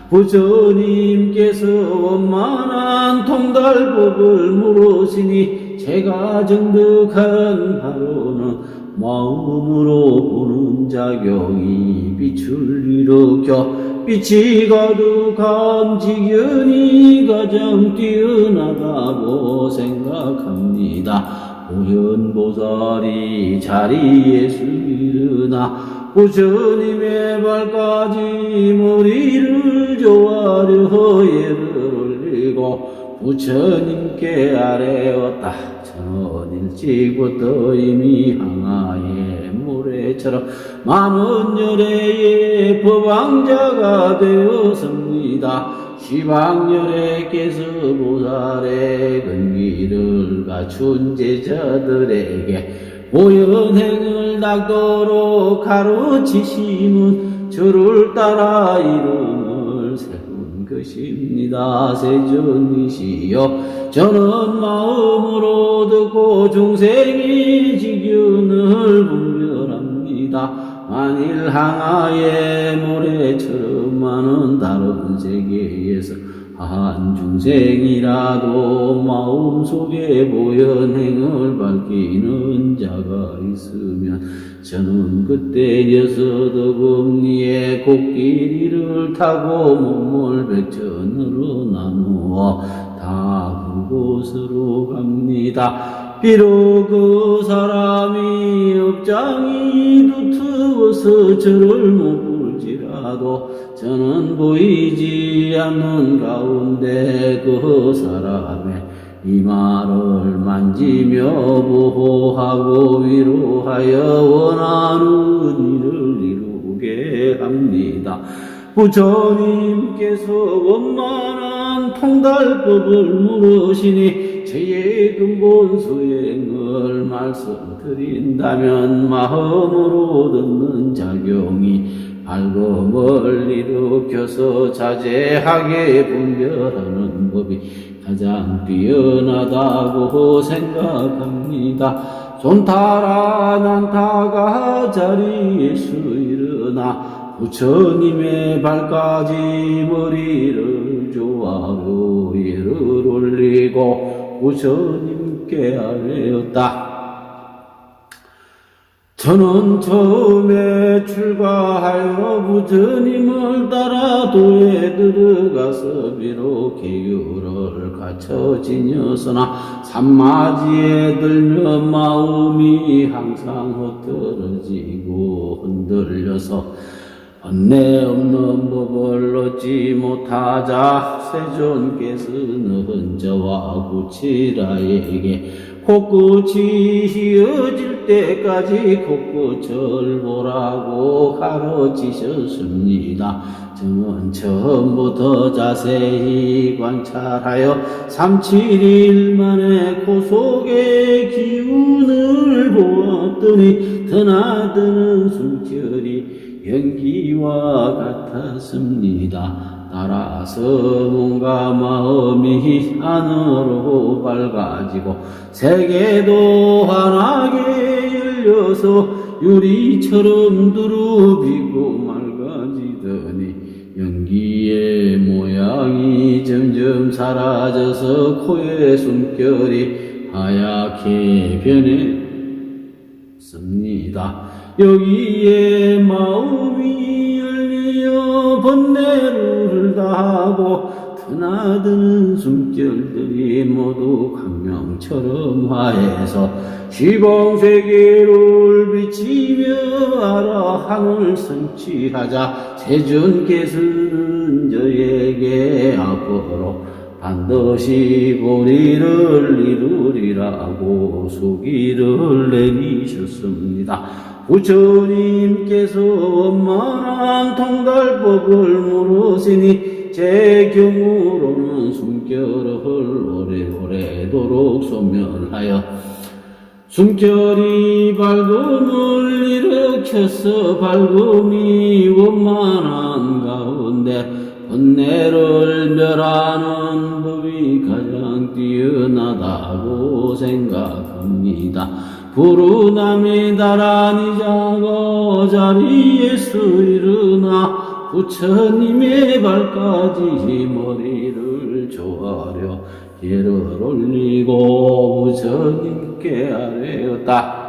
[SPEAKER 1] 부처님께서 원만한 통달법을 물으시니 제가 정득한 바로는 마음으로 보는 작용이 빛을 일으켜 빛이 가득한 직연이 가장 뛰어나다고 생각합니다. 보현보살이 자리에서 일어나 부처님의 발까지 머리를 조아려 예를 올리고 부처님께 아뢰었다. 저는 일찍부터 이미 항아의 모래처럼 많은 열애의 법왕자가 되었습니다. 시방열애께서 보살의 근기를 갖춘 제자들에게 보현행을 닦도록 가르치심은 저를 따라 이름을 세운 것입니다. 세존이시여 저는 마음으로 듣고 중생의 직연을 분별합니다. 만일 항아의 모래처럼 많은 다른 세계에서 한 중생이라도 마음속에 보현행을 밝히는 자가 있으면 저는 그때 여섯 어금니의 코끼리를 타고 몸을 백천으로 나누어 다 그곳으로 갑니다. 비록 그 사람이 업장이 두터워서 저를 못 볼지라도 저는 보이지 않는 가운데 그 사람의 이마를 만지며 보호하고 위로하여 원하는 일을 이루게 합니다. 부처님께서 원만한 통달법을 물으시니 저의 근본 수행을 말씀드린다면 마음으로 듣는 작용이 밝음을 일으켜서 자제하게 분별하는 법이 가장 뛰어나다고 생각합니다. 손타라 난타가 자리에서 일어나 부처님의 발까지 머리를 조아려 예를 올리고 부처님께 아뢰었다. 저는 처음에 출가하여 부처님을 따라 도에 들어가서 비록 계율을 갖춰 지녔으나 산마지에 들면 마음이 항상 흩어지고 흔들려서 번뇌 없는 법을 얻지 못하자 세존께서는 저와 구치라에게 코끝이 휘어질 때까지 코끝을 보라고 가르치셨습니다. 저는 처음부터 자세히 관찰하여 3, 7일 만에 코 속의 기운을 보았더니 드나드는 숨결이 연기와 같았습니다. 따라서 몸과 마음이 하늘로 밝아지고 세계도 환하게 열려서 유리처럼 두루비고 맑아지더니 연기의 모양이 점점 사라져서 코의 숨결이 하얗게 변했습니다. 여기에 마음이 열리어 번뇌를 다하고 드나드는 숨결들이 모두 광명처럼 화해서 시공세계를 비치며 아라함을 성취하자 세존께서는 저에게 앞으로 반드시 보리를 이루리라고 수기를 내리셨습니다. 부처님께서 원만한 통달법을 물으시니 제 경우로는 숨결을 오래오래도록 소멸하여 숨결이 밝음을 일으켜서 밝음이 원만한 가운데 번뇌를 멸하는 법이 가장 뛰어나다고 생각합니다. 부르남이 나란히 자고 자리에서 일어나 부처님의 발까지 머리를 조아려 예를 올리고 부처님께 아뢰었다.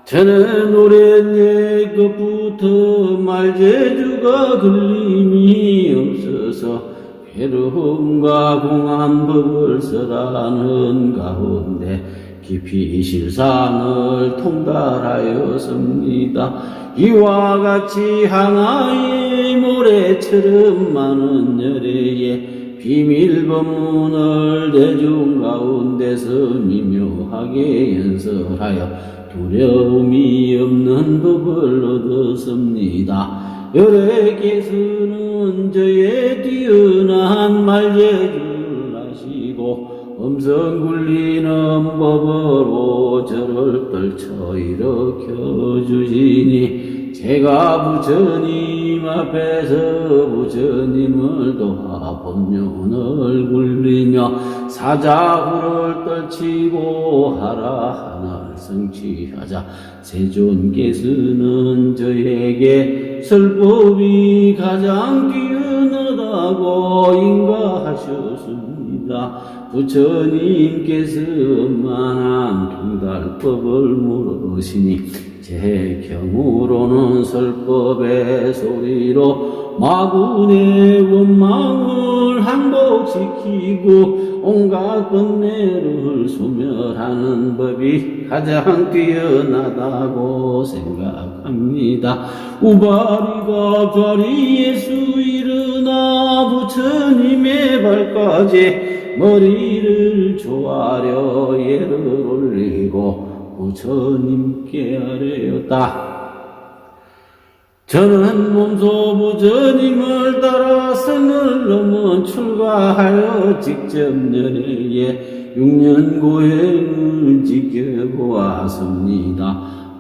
[SPEAKER 1] 저는 오랜 옛것부터 말재주가 걸림이 없어서 괴로움과 공안법을 써라는 가운데 깊이 실상을 통달하였습니다. 이와 같이 하나의 모래처럼 많은 열애의 비밀 법문을 대중 가운데서 미묘하게 연설하여 두려움이 없는 법을 얻었습니다. 여래께서는 저의 뛰어난 말재주를 아시고 음성 굴리는 법으로 저를 떨쳐 일으켜 주시니 제가 부처님 앞에서 부처님을 도와 법륜을 굴리며 사자후를 떨치고 하라하나를 성취하자 세존께서는 저에게 설법이 가장 뛰어나다고 인가하셨습니다. 부처님께서 만한 통달법을 물으시니 제 경우로는 설법의 소리로 마군의 원망을 항복시키고 온갖 번뇌를 소멸하는 법이 가장 뛰어나다고 생각합니다. 우바리가 자리에서 일어나 부처님의 발까지 머리를 조아려 예를 올리고 부처님께 아뢰었다. 저는 몸소 부처님을 따라 선을 넘어 출가하여 직접 열애에 6년 고행을 지켜보았습니다.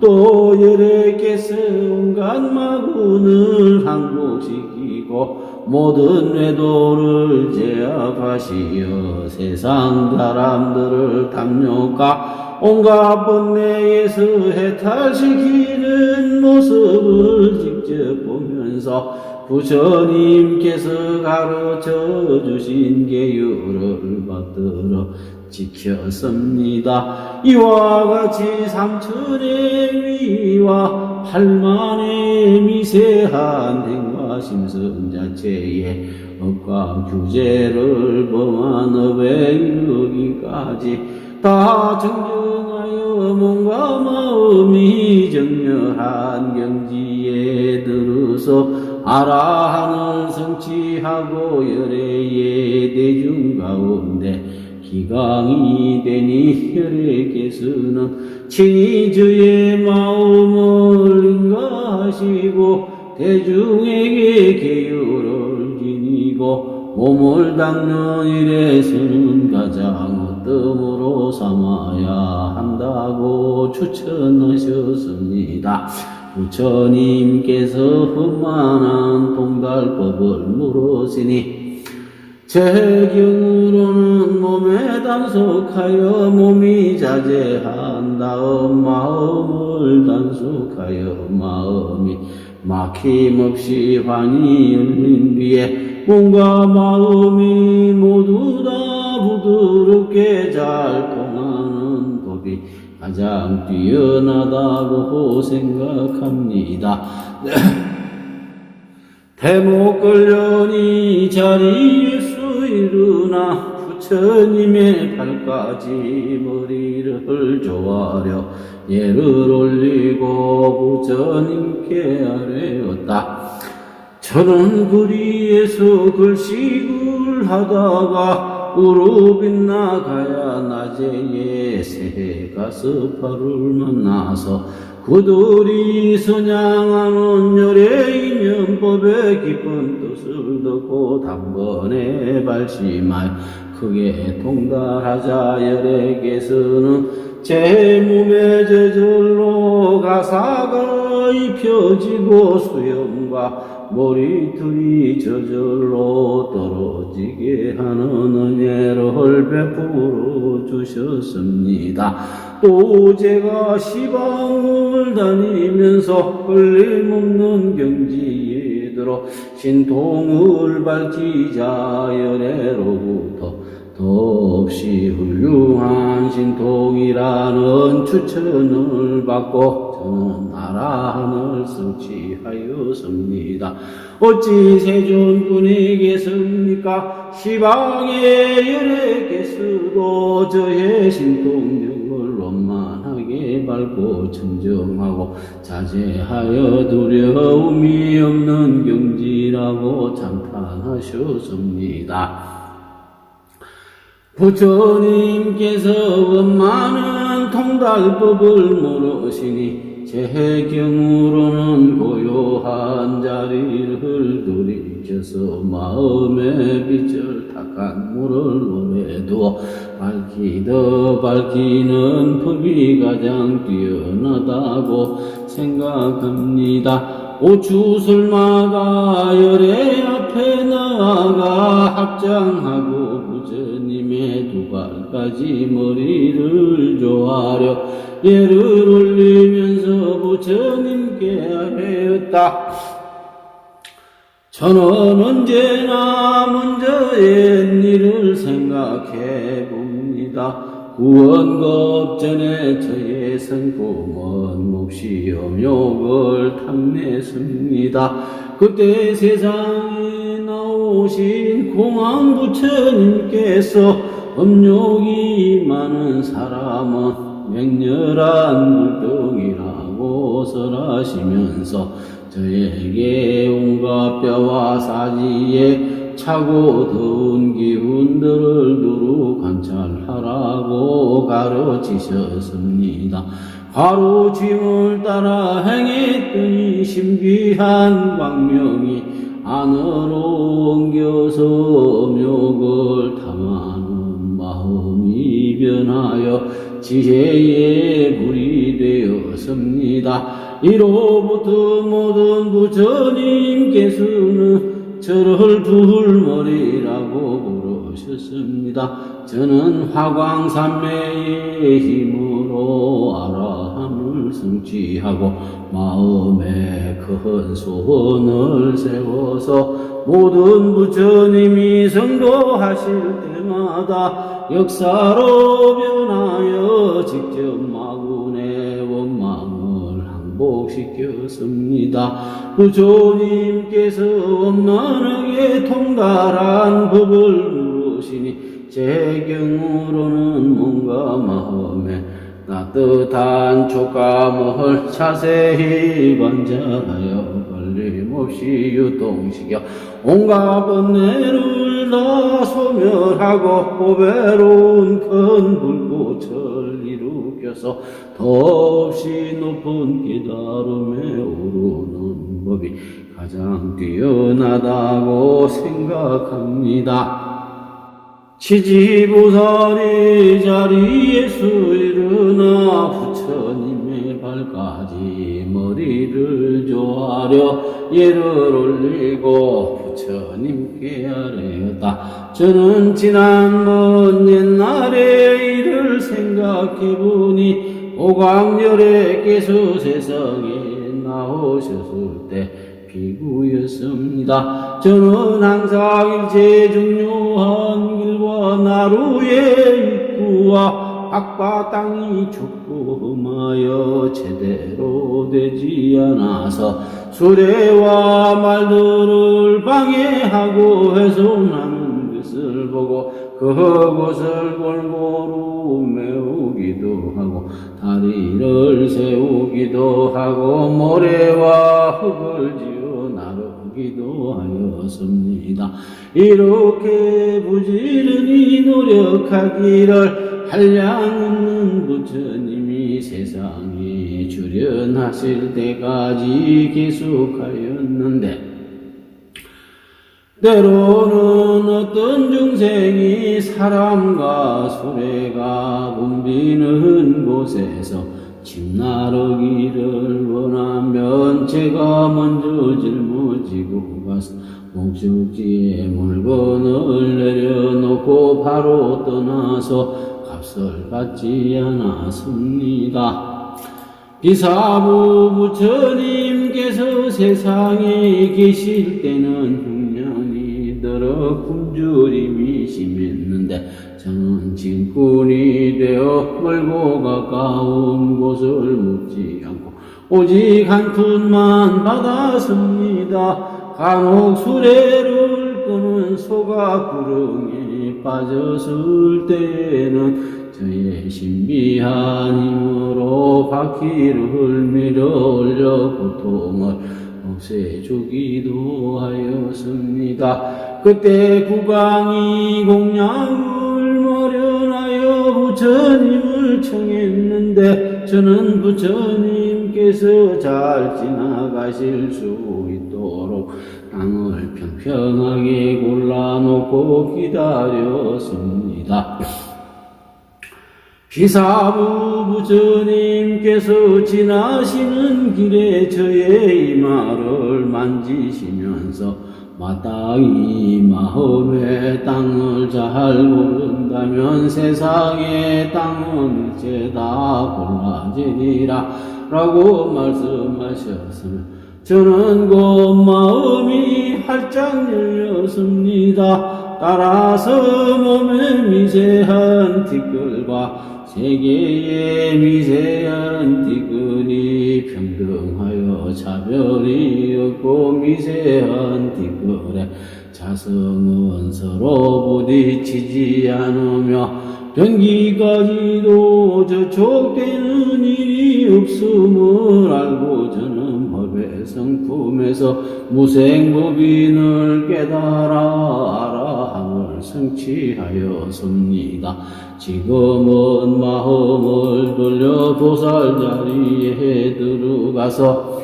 [SPEAKER 1] 또 열애께서 온갖 마군을 항복시키고 모든 외도를 제압하시어 세상 사람들을 탐욕과 온갖 번뇌에서 해탈시키는 모습을 직접 지켜보면서 부처님께서 가르쳐 주신 계율을 받들어 지켰습니다. 이와 같이 삼천의 위와 팔만의 미세한 행과 심성 자체에 업과 규제를 범한 업에 이르기까지 다 정정하여 몸과 마음이 정렬한 경지에 들어서 아라한을 성취하고 열애의 대중 가운데 기강이 되니 혈에게서는 친히 저의 마음을 인가하시고 대중에게 계율을 지니고 몸을 닦는 일에서는 가장 어뜸으로 삼아야 한다고 추천하셨습니다. 부처님께서 흠만한 통달법을 물으시니 제 경우로는 몸에 단속하여 몸이 자제한 다음 마음을 단속하여 마음이 막힘없이 환히 열린 뒤에 몸과 마음이 모두 다 부드럽게 잘 통하는 법이 가장 뛰어나다고 생각합니다. 대목걸련이 자리에서 일어나 부처님의 발까지 머리를 조아려 예를 올리고 부처님께 아뢰었다. 저는 거리에서 글씨글 하다가 우르빛 나가야 낮에 새가 서파를 만나서 그들이 선양하는 열애인연법의 깊은 뜻을 듣고 단번에 발심하여 크게 통달하자 열애께서는 제 몸에 저절로 가사가 입혀지고 수염과 머리털이 저절로 떨어지게 하는 은혜를 베풀어 주셨습니다. 또 제가 시방을 다니면서 걸림없는 경지에 들어 신통을 밝히자 열애로부터 더없이 훌륭한 신통이라는 추천을 받고 저는 아라한을 성취하였습니다. 어찌 세존분이겠습니까? 시방의 열애께서도 저의 신통력을 원만하게 밟고 청정하고 자제하여 두려움이 없는 경지라고 찬탄하셨습니다. 부처님께서 원만한 통달법을 물으시니 제 경우로는 고요한 자리를 들이켜서 마음의 빛을 탁한 물을 오래 두어 밝히는 법이 가장 뛰어나다고 생각합니다. 오추설마가 열애 앞에 나아가 합장하고 부처님의 두 발까지 머리를 조아려 예를 올리면서 부처님께 아뢰었다. 저는 언제나 먼저 옛일을 생각해 봅니다. 구원급 전에 저의 성품은 몹시 엄욕을 탐냈습니다. 그때 세상에 나오신 공안 부처님께서 엄욕이 많은 사람은 맹렬한 물등이라고 설하시면서 저에게 온갖 뼈와 사지에 차고 더운 기운들을 두루 관찰하라고 가르치셨습니다. 가르침을 따라 행했더니 신비한 광명이 안으로 옮겨서 엄욕을 탐하는 마음이 변하여 지혜의 불이 되었습니다. 이로부터 모든 부처님께서는 저를 불머리라고 오셨습니다. 저는 화광산매의 힘으로 아라함을 성취하고 마음에 큰 소원을 세워서 모든 부처님이 성도하실 때마다 역사로 변하여 직접 마군의 원망을 항복시켰습니다. 부처님께서 원만하게 통달한 법을 물으시니 제 경우로는 몸과 마음에 따뜻한 촉감을 자세히 관찰하여 걸림없이 유통시켜 온갖 번뇌를 다 소멸하고 보배로운 큰 불꽃을 일으켜서 더없이 높은 깨달음에 오르는 법이 가장 뛰어나다고 생각합니다. 지지부살이 자리에서 일어나 부처님의 발까지 머리를 조아려 예를 올리고 부처님께 아뢰었다. 저는 지난 먼 옛날의 일을 생각해보니 오광열애께서 세상에 나오셨을 때 비구였습니다. 저는 항상 일체 중요한 길과 나루의 입구와 악바 땅이 춥고 험하여 제대로 되지 않아서 수레와 말들을 방해하고 훼손하는 것을 보고 그것을 골고루 메우기도 하고 다리를 세우기도 하고 모래와 흙을 지어 나르기도 하였습니다. 이렇게 부지런히 노력하기를 한량없는 부처님이 세상에 출현하실 때까지 계속하였는데 때로는 어떤 중생이 사람과 수레가 붐비는 곳에서 집 나르기를 원하면 제가 먼저 짊어지고 가서 목적지에 물건을 내려놓고 바로 떠나서 값을 받지 않았습니다. 기사부 부처님께서 세상에 계실 때는 흉년이 들어 굶주림이 심했는데 저는 짐꾼이 되어 멀고 가까운 곳을 묻지 않고 오직 한 푼만 받았습니다. 간혹 수레를 끄는 소가 구렁에 빠졌을 때에는 저의 신비한 힘으로 바퀴를 밀어 올려 고통을 없애주기도 하였습니다. 그때 국왕이 공양을 마련하여 부처님을 청했는데 저는 부처님께서 잘 지나가실 수 있도록 땅을 평평하게 골라놓고 기다렸습니다. 기사부 부처님께서 지나시는 길에 저의 이마를 만지시면서 마땅히 마음의 땅을 잘 고른다면 세상의 땅은 이제 다 골라지리라 라고 말씀하셨으며 저는 그 마음이 활짝 열렸습니다. 따라서 몸의 미세한 티끌과 세계의 미세한 티끌이 평등하여 차별이 없고 미세한 티끌의 자성은 서로 부딪히지 않으며 변기까지도 저촉되는 일이 없음을 알고 저는 법의 성품에서 무생법인을 깨달아 아라함을 성취하였습니다. 지금은 마음을 돌려 보살 자리에 들어가서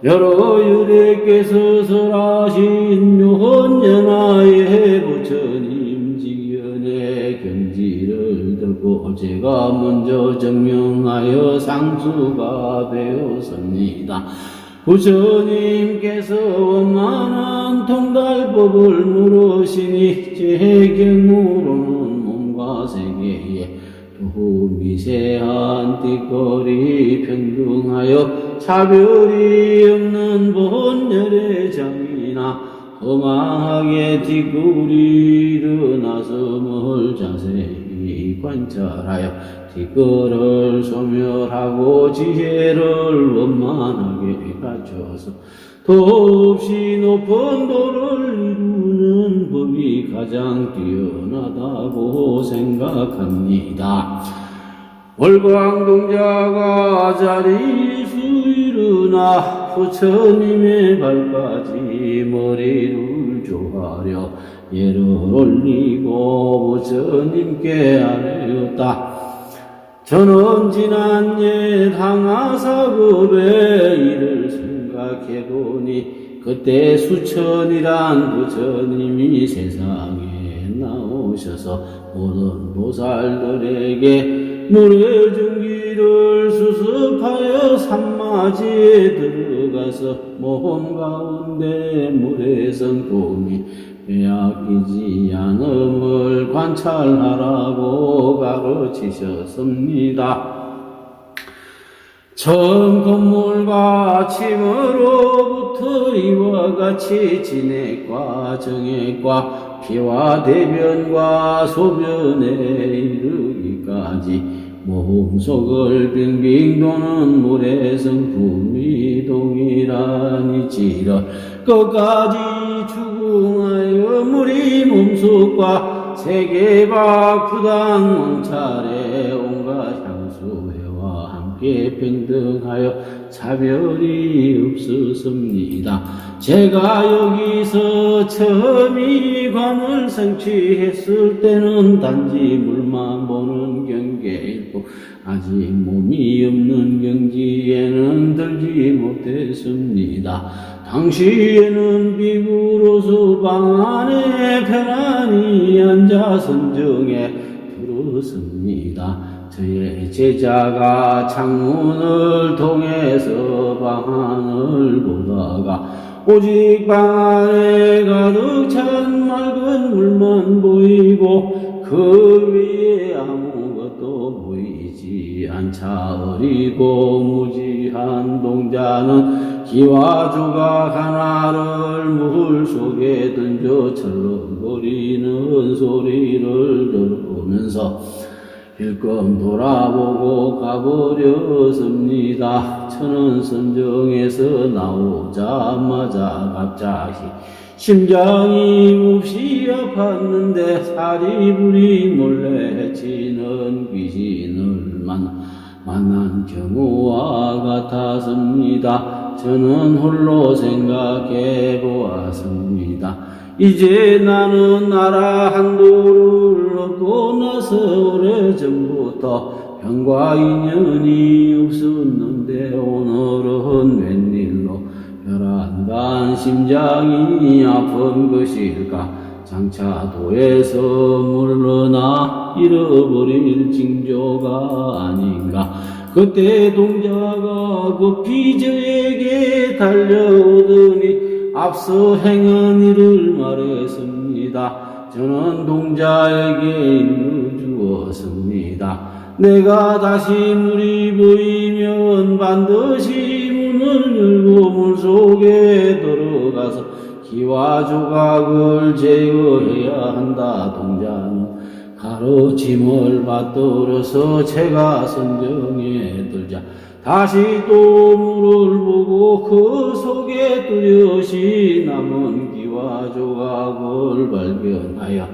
[SPEAKER 1] 여러 유래께서 설하신 묘헌연하의 부처님 직연의 경지를 듣고 제가 먼저 증명하여 상수가 되었습니다. 부처님께서 원만한 통달법을 물으시니 제 경우로는 몸과 세계에 또 미세한 띠거리 평등하여 차별이 없는 본열의 장이나 허망하게 뒷골이 일어나섬을 자세히 관찰하여 뒷골을 소멸하고 지혜를 원만하게 갖춰서 더없이 높은 도를 이루는 법이 가장 뛰어나다고 생각합니다. 월광동자가 자리에서 일어나 부처님의 발까지 머리를 조아려 예를 올리고 부처님께 아뢰었다. 저는 지난 옛 항아사급의 일을 생각해보니 그때 수천이란 부처님이 세상에 나오셔서 모든 보살들에게 물의 증기를 수습하여 산마지에 들어가서 몸 가운데 물의 성품이 빼앗기지 않음을 관찰하라고 가르치셨습니다. 처음 건물과 침으로부터 이와 같이 진액과 정액과 피와 대변과 소변에 이르기까지 몸속을 빙빙 도는 물의 성품이 동일하니지라. 끝까지 추궁하여 물이 몸속과 세계박 부당 원찰에 온갖 향수회와 함께 평등하여 차별이 없었습니다. 제가 여기서 처음 이 관을 성취했을 때는 단지 물만 보는 경계일 뿐 아직 몸이 없는 경지에는 들지 못했습니다. 당시에는 비구로서 방 안에 편안히 앉아 선정에 들었습니다. 저의 제자가 창문을 통해서 방안을 보다가 오직 방 안에 가득 찬 맑은 물만 보이고 그 위에 아무것도 보이지 않자 어리고 무지한 동자는 기와 조각 하나를 물 속에 던져 철렁거리는 소리를 들으면서 힐끔 돌아보고 가버렸습니다. 저는 선정에서 나오자마자 갑자기 심장이 몹시 아팠는데 사리부리 몰래 해치는 귀신을 만난 경우와 같았습니다. 저는 홀로 생각해 보았습니다. 이제 나는 나라 한도를 얻고 나서 오래전부터 병과 인연이 없었는데 오늘은 웬일로 혈안간 심장이 아픈 것일까? 장차 도에서 물러나 잃어버릴 징조가 아닌가? 그때 동자가 급히 저에게 달려오더니 앞서 행한 일을 말했습니다. 저는 동자에게 일러주었습니다. 내가 다시 물이 보이면 반드시 문을 열고 물속에 들어가서 기와 조각을 제거해야 한다. 동자는 가르침을 받들어서 제가 선정에 들자 다시 또 물을 보고 그 속에 뚜렷이 남은 기와 조각을 발견하여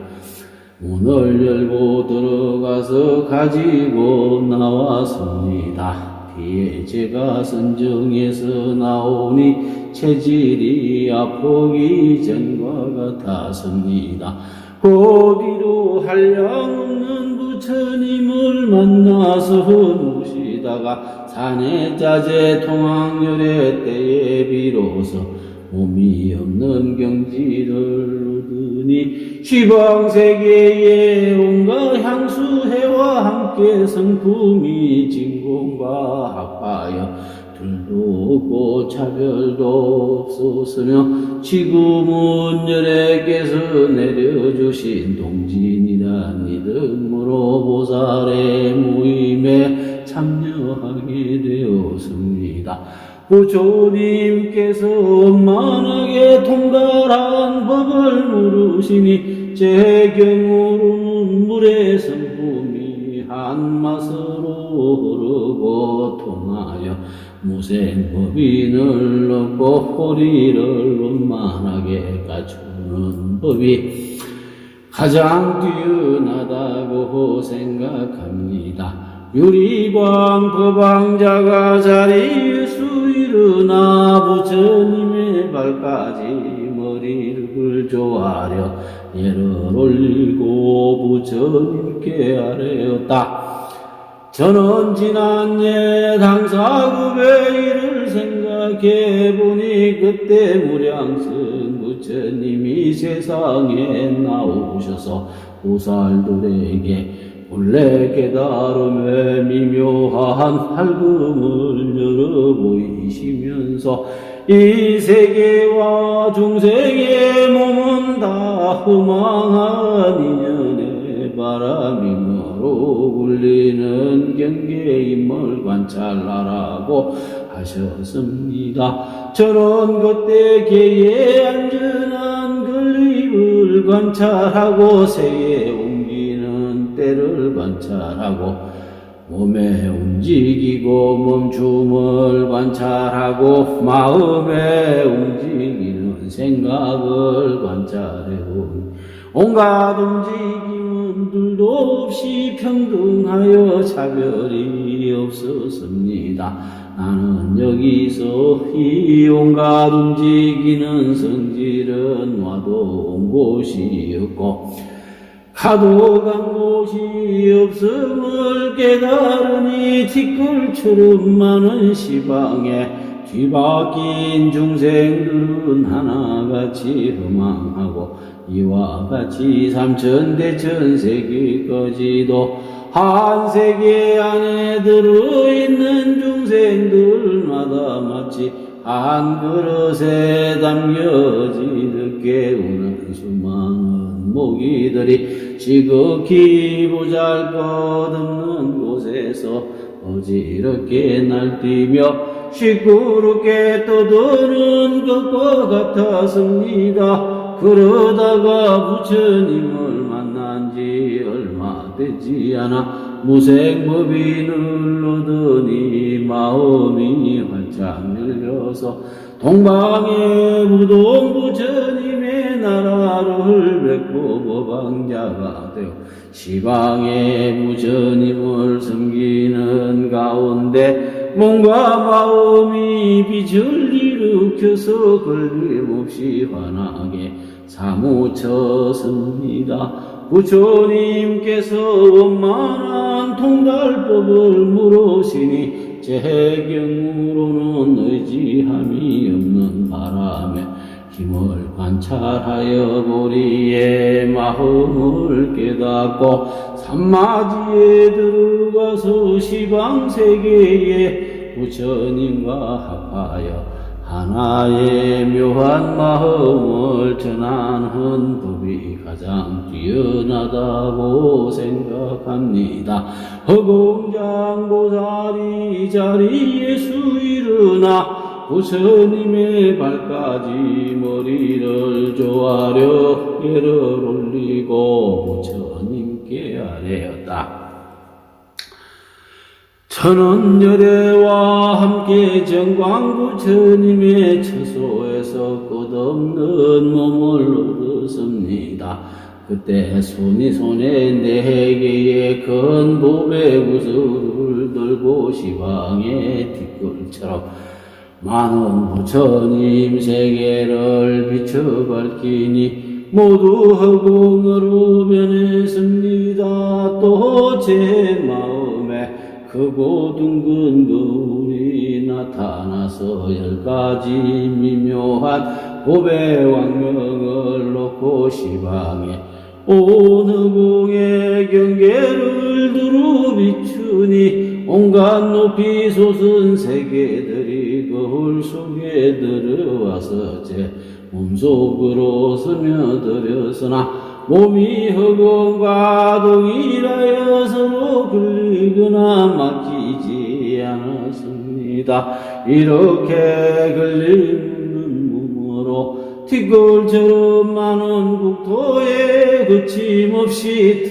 [SPEAKER 1] 문을 열고 들어가서 가지고 나왔습니다. 뒤에 제가 선정에서 나오니 체질이 아프기 전과 같았습니다. 고비로 한량없는 부처님을 만나서 모시다가 산의 자재 통학열의 때에 비로소 몸이 없는 경지를 얻으니 시방세계의 온갖 향수해와 함께 성품이 진공과 합하여 불도 없고 차별도 없었으며 지금은 여래께서 내려주신 동진이란 믿음으로 보살의 모임에 참여하게 되었습니다. 부처님께서 원만하게 통달한 법을 물으시니 제 경우로는 물의 성품이 한 맛으로 흐르고 통하여 무생법인을 얻고 호리를 원만하게 갖추는 법이 가장 뛰어나다고 생각합니다. 유리광 법왕자가 자리에서 일어나 부처님의 발까지 머리를 조아려 예를 올리고 부처님께 아뢰었다. 저는 지난 옛 당사급의 일을 생각해보니 그때 무량승 부처님이 세상에 나오셔서 보살들에게 본래 깨달음의 미묘한 활금을 열어 보이시면서 이 세계와 중생의 몸은 다 허망한 인연의 바람이므로 굴리는 경계임을 관찰하라고 하셨습니다. 저는 그때 개의 안전한 건립을 관찰하고 새에 옮기는 때를 관찰하고 몸에 움직이고 멈춤을 관찰하고 마음에 움직이는 생각을 관찰해온 온갖 움직임은 둘도 없이 평등하여 차별이 없었습니다. 나는 여기서 이 온갖 움직이는 성질은 와도 온 곳이었고 가도 간 곳이 없음을 깨달으니 티끌처럼 많은 시방에 뒤바뀐 중생들은 하나같이 허망하고 이와 같이 삼천대천 세계까지도 한 세계 안에 들어있는 중생들마다 마치 한 그릇에 담겨지듯 깨우는 수많은 모기들이 지극히 보잘것없는 곳에서 어지럽게 날뛰며 시끄럽게 떠드는 것과 같았습니다. 그러다가 부처님을 만난 지 얼마 되지 않아 무생법인을 얻으니 마음이 활짝 열려서 동방의 무동 부처님의 나라를 뵙고 법왕자가 되어 시방의 부처님을 섬기는 가운데 몸과 마음이 빛을 일으켜서 걸림없이 환하게 사무쳤습니다. 부처님께서 원만한 통달법을 물으시니 제 경우로는 의지함이 없는 바람에 힘을 관찰하여 보리의 마음을 깨닫고 산마지에 들어가서 시방세계에 부처님과 합하여 하나의 묘한 마음을 전하는 법이 가장 뛰어나다고 생각합니다. 허공장보살이 자리에서 일어나 부처님의 발까지 머리를 조아려 예를 올리고 부처님께 아뢰었다. 저는 열애와 함께 정광부처님의 처소에서 끝없는 몸을 얻었습니다. 그때 손에 네 개의 큰 보배 구슬을 들고 시방의 뒷골처럼 많은 부처님 세계를 비춰 밝히니 모두 허공으로 변했습니다. 또 제 마음에 크고 둥근 거울이 나타나서 10가지 미묘한 보배 왕명을 놓고 시방에 온 허공의 경계를 두루 비추니 온갖 높이 솟은 세계들이 거울 속에 들어와서 제 몸속으로 스며들었으나 몸이 허공과 동일하여 서로 걸리거나 맡기지 않았습니다. 이렇게 걸리는 몸으로 티끌처럼 많은 국토에 거침없이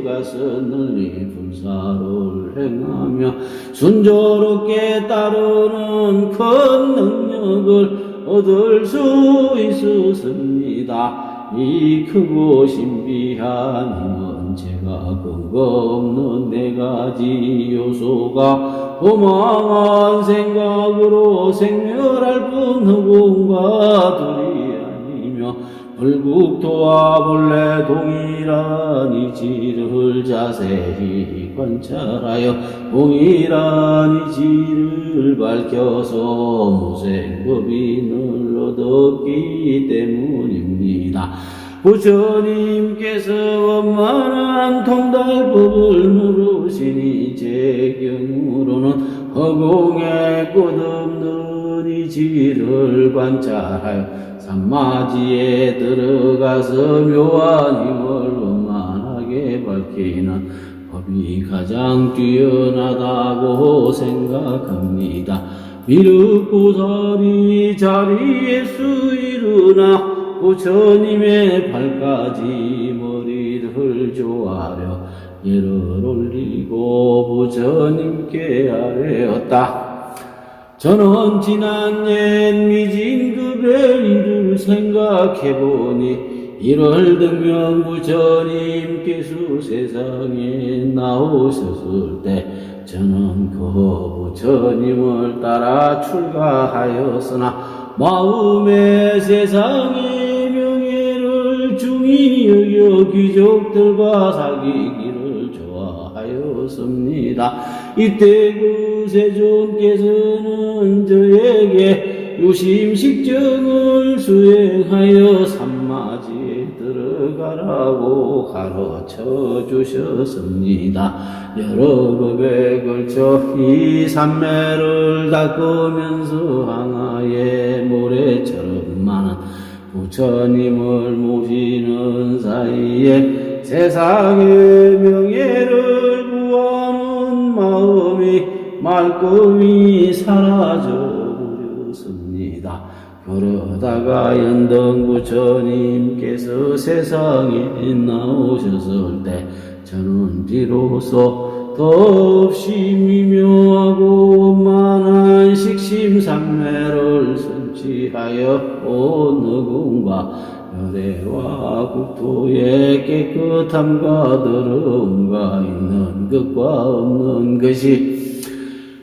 [SPEAKER 1] 들어가서 널리 불사를 행하며 순조롭게 따르는 큰 능력을 얻을 수 있었습니다. 이 크고 신비한 힘은 제가 근거 없는 네 가지 요소가 허망한 생각으로 생멸할 뿐 허공과 둘이 아니며 불국토와 본래 동일한 이치를 자세히 관찰하여 동일한 이치를 밝혀서 무생법인을 얻었기 때문입니다. 부처님께서 원만한 통달법을 물으시니 제 경우로는 허공에 끝없는 이치를 관찰하여 산마지에 들어가서 묘한 힘을 원만하게 밝히는 법이 가장 뛰어나다고 생각합니다. 미륵보살이 자리에서 일어나 부처님의 발까지 머리를 조아려 예를 올리고 부처님께 아뢰었다. 저는 지난 옛 미진급의 일을 생각해보니 1월 등명 부처님께서 세상에 나오셨을 때 저는 그 부처님을 따라 출가하였으나 마음의 세상의 명예를 중히 여겨 귀족들과 사귀기를 좋아하였습니다. 이때 그 세존께서는 저에게 유심식정을 수행하여 산마지에 들어가라고 가르쳐 주셨습니다. 여러 법에 걸쳐 이 산매를 닦으면서 하나의 모래처럼 많은 부처님을 모시는 사이에 세상의 명예를 구하는 마음이 말끔히 사라져 버렸습니다. 그러다가 연등 부처님께서 세상에 나오셨을 때 저는 비로소 더없이 미묘하고 만한 식심산매를 성취하여 온 허공과 열애와 국토의 깨끗함과 더러움과 있는 것과 없는 것이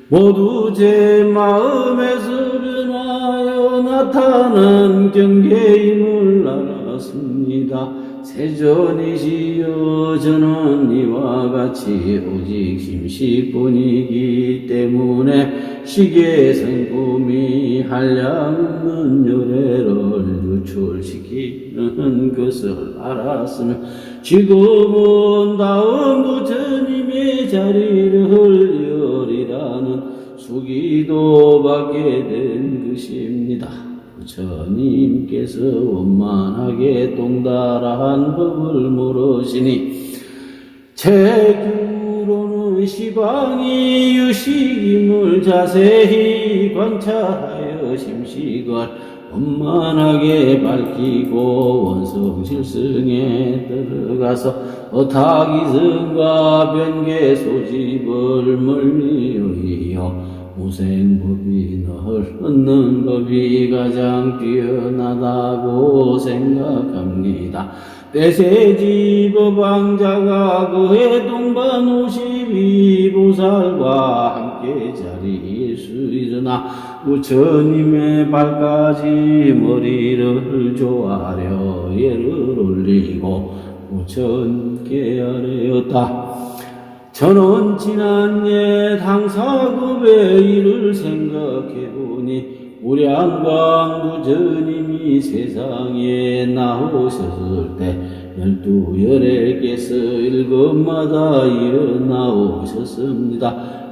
[SPEAKER 1] 모두 제 마음에서 변하여 나타난 경계임을 알았습니다. 세존이시여 저는 이와 같이 오직 심식뿐이기 때문에 시계 성품이 한량없는 열애를 유출시키는 것을 알았으며 지금은 다음 부처님의 자리를 열이라는 수기도 받게 된 것입니다. 부처님께서 원만하게 동달한 법을 물으시니 제 규로는 시방이 유식임을 자세히 관찰하여 심식을 원만하게 밝히고 원성실승에 들어가서 어타기승과 변계 소집을 멀리하여 무생법인을 얻는 법이 가장 뛰어나다고 생각합니다. 대세지법왕자가 그해 동반 52보살과 함께 자리에서 일어나 부처님의 발까지 머리를 조아려 예를 올리고 부처님께 아뢰었다. 저는 지난 옛 항사급의 일을 생각해보니 우량광 부처님이 세상에 나오셨을 때 12열애께서 일급마다 일어나오셨습니다.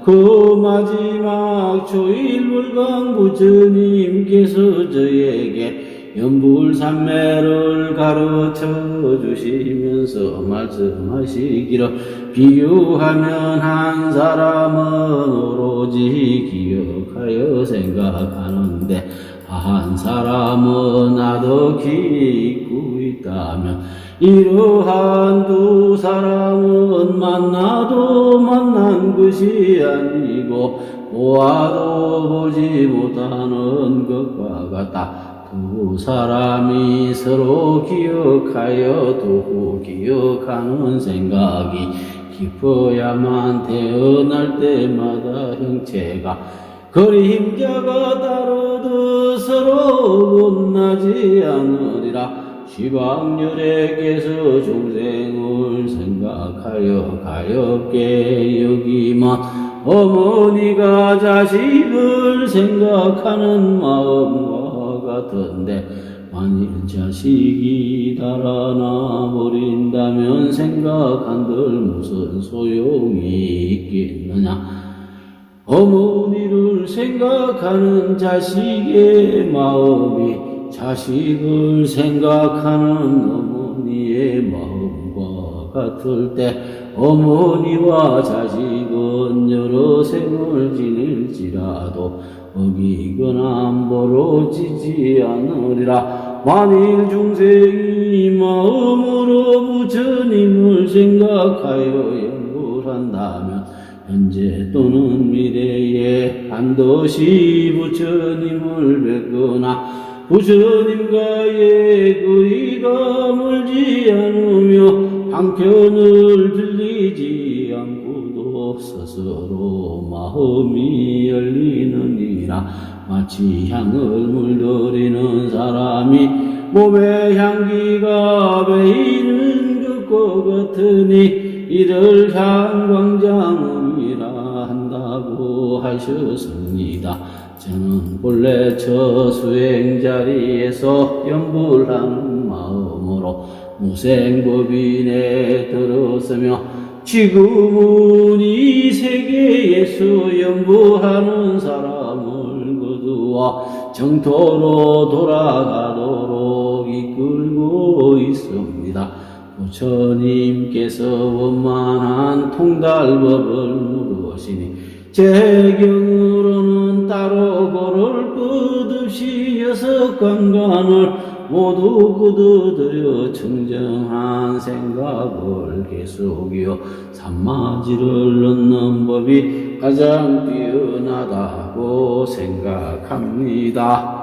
[SPEAKER 1] 그 마지막 초일월강 부처님께서 저에게 연불산매를 가르쳐 주시면서 말씀하시기를 비유하면 한 사람은 오로지 기억하여 생각하는데 한 사람은 아득히 잊고 있다면 이러한 두 사람은 만나도 만난 것이 아니고 보아도 보지 못하는 것과 같다. 두 사람이 서로 기억하여 또 기억하는 생각이 깊어야만 태어날 때마다 형체가 그림자가 다르듯 서로 겁나지 않으리라. 시방열에게서 중생을 생각하여 가엽게 여기만 어머니가 자식을 생각하는 마음과 같은데 만일 자식이 달아나 버린다면 생각한들 무슨 소용이 있겠느냐. 어머니를 생각하는 자식의 마음이 자식을 생각하는 어머니의 마음과 같을 때 어머니와 자식은 여러 생을 지낼지라도 어기거나 벌어지지 않으리라. 만일 중생이 마음으로 부처님을 생각하여 연불한다면 현재 또는 미래에 반드시 부처님을 뵙거나 부처님과의 거리가 멀지 않으며 한편을 들리지 않고도 스스로 마음이 열리느니라. 마치 향을 물들이는 사람이 몸에 향기가 배이는 것과 같으니 이를 향광장음이라 한다고 하셨습니다. 저는 본래 저 수행 자리에서 연불하는 마음으로 무생법인에 들었으며 지금은 이 세계에서 연불하는 사람을 거두어 정토로 돌아가도록 이끌고 있습니다. 부처님께서 원만한 통달법을 물으시니 제 경우로는 따로 고를 것 없이 6관관을 모두 거두들여 청정한 생각을 계속이요 산마지를 넣는 법이 가장 뛰어나다고 생각합니다.